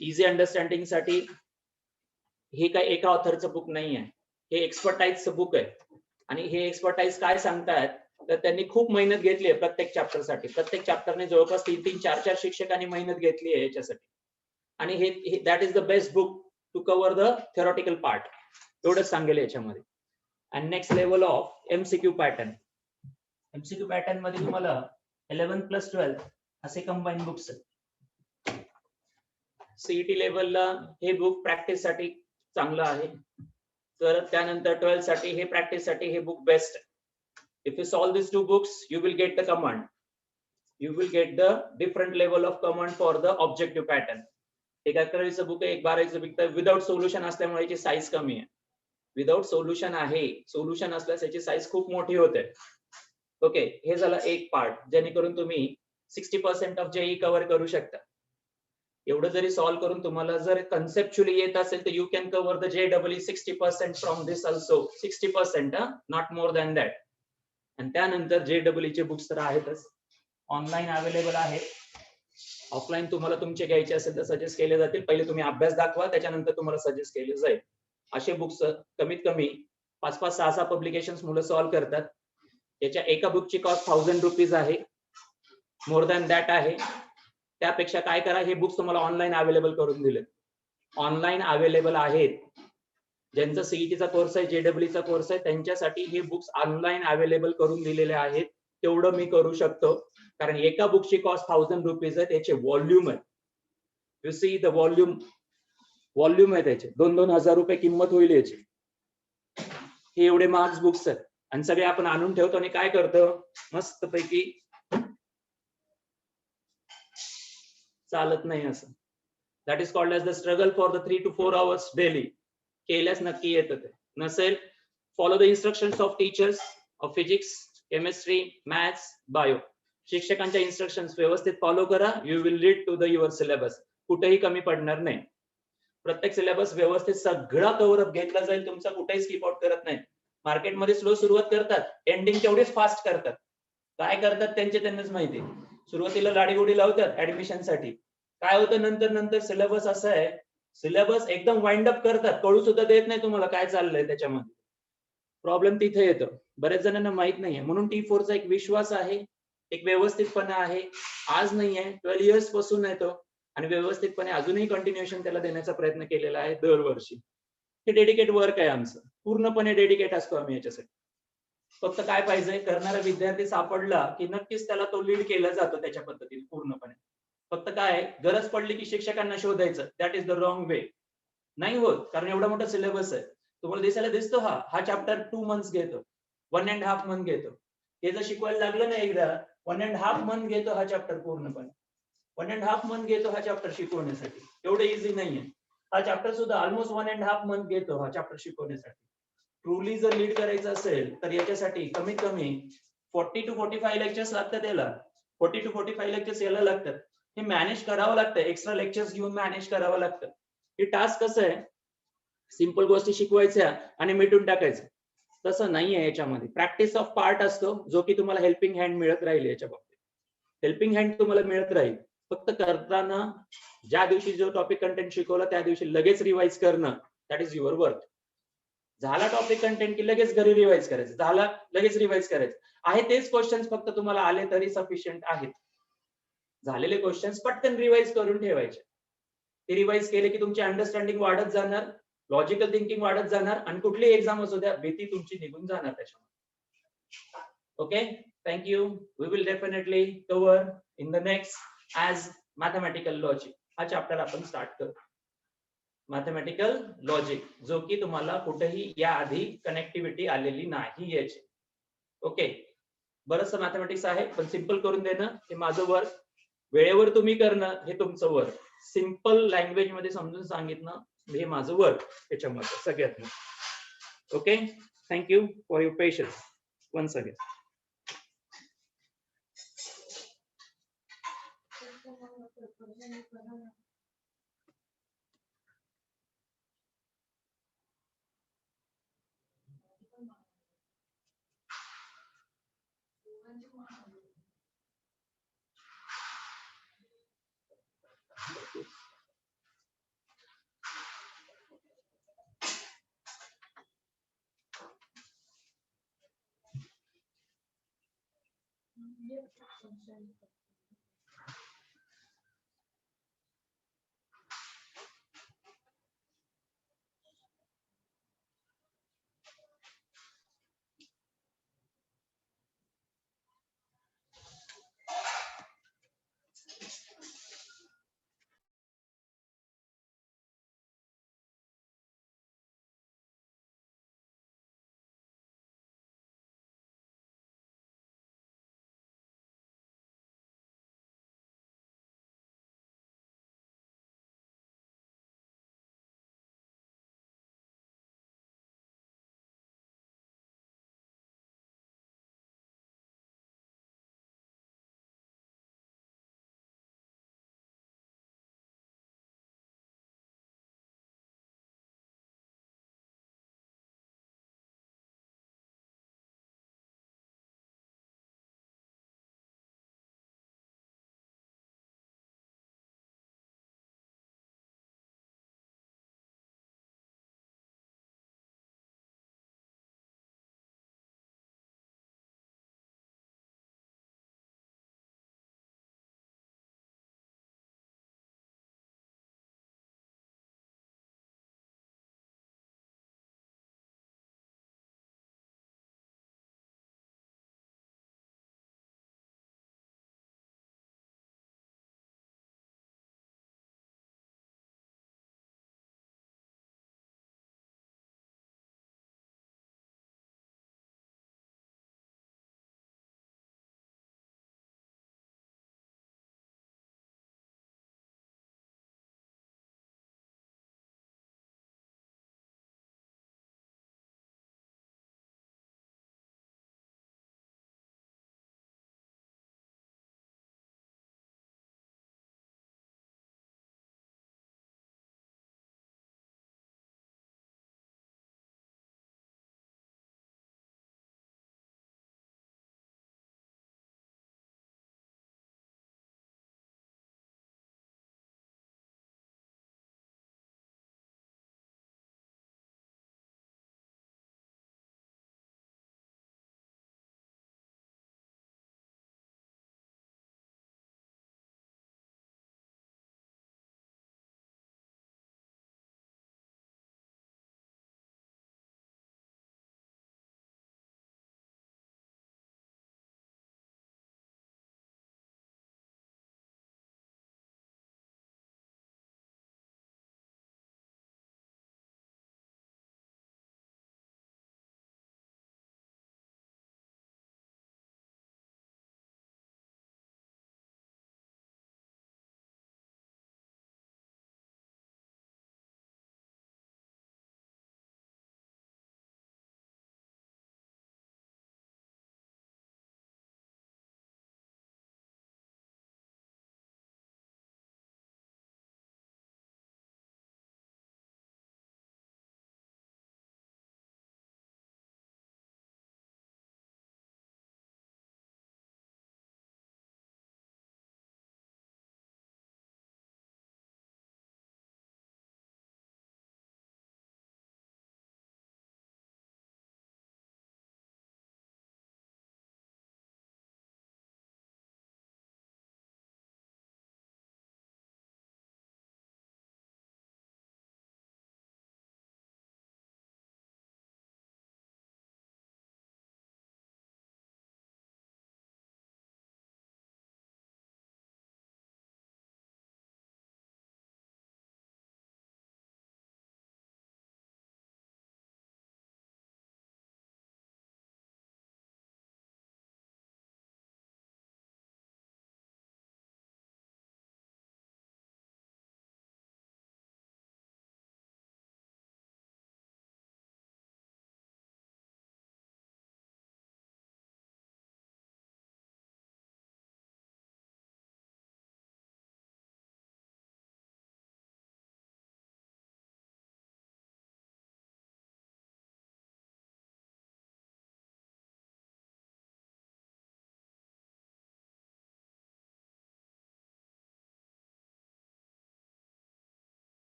Speaker 2: Easy understanding साठी हे काय एका ऑथरचं बुक नाही आहे, हे एक्सपर्टाईजचं बुक आहे. आणि हे एक्सपर्टाईज काय सांगतायत तर त्यांनी खूप मेहनत घेतली आहे प्रत्येक चॅप्टरसाठी. प्रत्येक चॅप्टरने जवळपास 3-3, 4-4 शिक्षकांनी मेहनत घेतली आहे याच्यासाठी. आणि हे that is the best book to cover the theoretical part. एवढंच सांगेल याच्यामध्ये. And next level of MCQ pattern. MCQ pattern मध्ये तुम्हाला 11+12 असे कंबाईन बुक्स आहेत. सीईटी लेवलला हे बुक प्रॅक्टिस साठी चांगलं आहे. तर त्यानंतर 12 साठी हे प्रॅक्टिस साठी हे book best. If you solve these two books, you will get the command. You will get the different level of command for the objective pattern. एक 11वीचं बुक आहे, एक 12वीचं बुक आहे. विदाउट सोल्युशन असल्यामुळे याची साईज कमी आहे. विदाउट सोल्युशन आहे, solution असल्यास याची साईज खूप मोठी होते. ओके, हे झालं एक पार्ट जेणेकरून तुम्ही 60% ऑफ JEE कव्हर करू शकता. एवढं जरी सॉल्व्ह करून तुम्हाला जर कन्सेप्च्युअली येत असेल तर you can cover the JEE 60% from this also. 60%, not more than that. आणि त्यानंतर JEE चे बुक्स तर आहेतच, ऑनलाईन अवेलेबल आहेत. ऑफलाईन तुम्हाला तुमचे घ्यायचे असेल तर सजेस्ट केले जातील. पहिले तुम्ही अभ्यास दाखवा, त्याच्यानंतर तुम्हाला सजेस्ट केले जाईल. असे बुक्स कमीत कमी 5-5, 6-6 पब्लिकेशन्स मुलं सॉल्व्ह करतात. याच्या एका बुकची कॉस्ट ₹1000 आहे. मोर दॅन दॅट आहे. त्यापेक्षा काय करा, हे बुक्स तुम्हाला ऑनलाईन अवेलेबल करून दिले. ऑनलाईन अवेलेबल आहेत. ज्यांचा सीईटीचा कोर्स आहे, JEE कोर्स आहे, त्यांच्यासाठी हे बुक्स ऑनलाईन अवेलेबल करून दिलेले आहेत. तेवढं मी करू शकतो कारण एका बुकची कॉस्ट ₹1000 आहे. त्याचे व्हॉल्यूम आहे. यू सी द व्हॉल्यूम आहे त्याचे. 2-2 हजार रुपये किंमत होईल याची. हे एवढे मार्क्स बुक्स आहेत आणि सगळे आपण आणून ठेवतो आणि काय करतो मस्त पैकी चालत नाही असं. That is called as the struggle for the 3 to 4 hours daily. केल्यास नक्की येतं ते. नसेल follow the instructions of teachers of physics, chemistry, maths, bio. शिक्षकांच्या इन्स्ट्रक्शन्स व्यवस्थित फॉलो करा. You will read to the your syllabus. कुठेही कमी पडणार नाही. प्रत्येक सिलेबस व्यवस्थित सगळा कव्हरअप घेतला जाईल तुमचा. कुठेही स्किप आउट करत नाही. मार्केटमध्ये स्लो सुरुवात करतात, एंडिंग तेवढीच फास्ट करतात. काय करतात त्यांनाच माहिती. सुरुवातीला लाडीगोडी लावतात ऍडमिशन साठी. काय होतं नंतर सिलेबस असं आहे, सिलेबस एकदम वाइंड अप करतात, कळू सुद्धा देत नाही तुम्हाला काय चाललंय त्याच्यामध्ये. प्रॉब्लेम तिथे येतो. बऱ्याच जणांना माहित नाहीये. म्हणून T4चा एक विश्वास आहे, एक व्यवस्थितपणा आहे. आज नाहीये, 12 इयर्स पासून येतो आणि व्यवस्थितपणे अजूनही कंटिन्युएशन त्याला देण्याचा प्रयत्न केलेला आहे दरवर्षी. हे डेडिकेट वर्क आहे आमचं. पूर्णपणे डेडिकेट असतो आम्ही याच्यासाठी. फक्त काय पाहिजे, करणारा विद्यार्थी सापडला की नक्कीच त्याला तो लीड केला जातो त्याच्या पद्धतीने पूर्णपणे. फक्त काय गरज पडली की शिक्षकांना शोधायचं. दॅट इज द रॉंग वे. नाही होत कारण एवढा मोठा सिलेबस आहे. तुम्हाला दिसायला दिसतो हा चॅप्टर 2 मंथ्स घेतो, 1.5 मंथ घेतो. हे जर शिकवायला लागलं ना एकदा, 1.5 मंथ घेतो हा चॅप्टर पूर्णपणे. 1.5 मंथ घेतो हा चॅप्टर शिकवण्यासाठी. एवढं इझी नाहीये. हा चॅप्टर सुद्धा ऑलमोस्ट 1.5 मंथ घेतो हा चॅप्टर शिकवण्यासाठी. ट्रुली जर लीड करायचं असेल तर याच्यासाठी कमीत कमी 40 to 45 लेक्चर्स लागतात याला. 40 to 45 लेक्चर्स याला लागतात. हे मॅनेज करावं लागतं. एक्स्ट्रा लेक्चर्स घेऊन मॅनेज करावं लागतं. हे टास्क कसं आहे, सिंपल गोष्टी शिकवायच्या आणि मिटून टाकायचं, तसं नाहीये याच्यामध्ये. प्रॅक्टिस ऑफ पार्ट असतो जो की तुम्हाला हेल्पिंग हँड मिळत राहील याच्या बाबतीत. हेल्पिंग हँड तुम्हाला मिळत राहील. फक्त करताना ज्या दिवशी जो टॉपिक कंटेंट शिकवला त्या दिवशी लगेच रिवाइज करणं, दॅट इज युअर वर्क. झाला टॉपिक कंटेंट की लगेच घरी रिवाइज करायचं, झाला लगेच रिवाइज करायचं. आहे तेच क्वेश्चन्स फक्त तुम्हाला आले तरी सफिशियंट आहेत. झालेले क्वेश्चन्स पटकन रिवाइज करून ठेवायचे. ते रिवाइज केले की तुमची अंडरस्टँडिंग वाढत जाणार, लॉजिकल थिंकिंग वाढत जाणार आणि कुठलीही एक्झाम असू द्या भीती तुमची निघून जाणार त्याच्यामध्ये. Okay, thank you. We will definitely cover in the next as mathematical logic. हा चॅप्टर आपण स्टार्ट करू. मॅथमॅटिकल लॉजिक जो की तुम्हाला कुठेही याआधी कनेक्टिव्हिटी आलेली नाही याची. ओके, बरंचसं मॅथमॅटिक्स आहे पण सिंपल करून देणं हे माझं वर्क. वेळेवर तुम्ही करणं हे तुमचं वर्क. सिंपल लँग्वेज मध्ये समजून सांगितलं हे माझं वर्क याच्यामध्ये सगळ्यात मोठं. Okay, thank you for your patience once again.
Speaker 3: Function.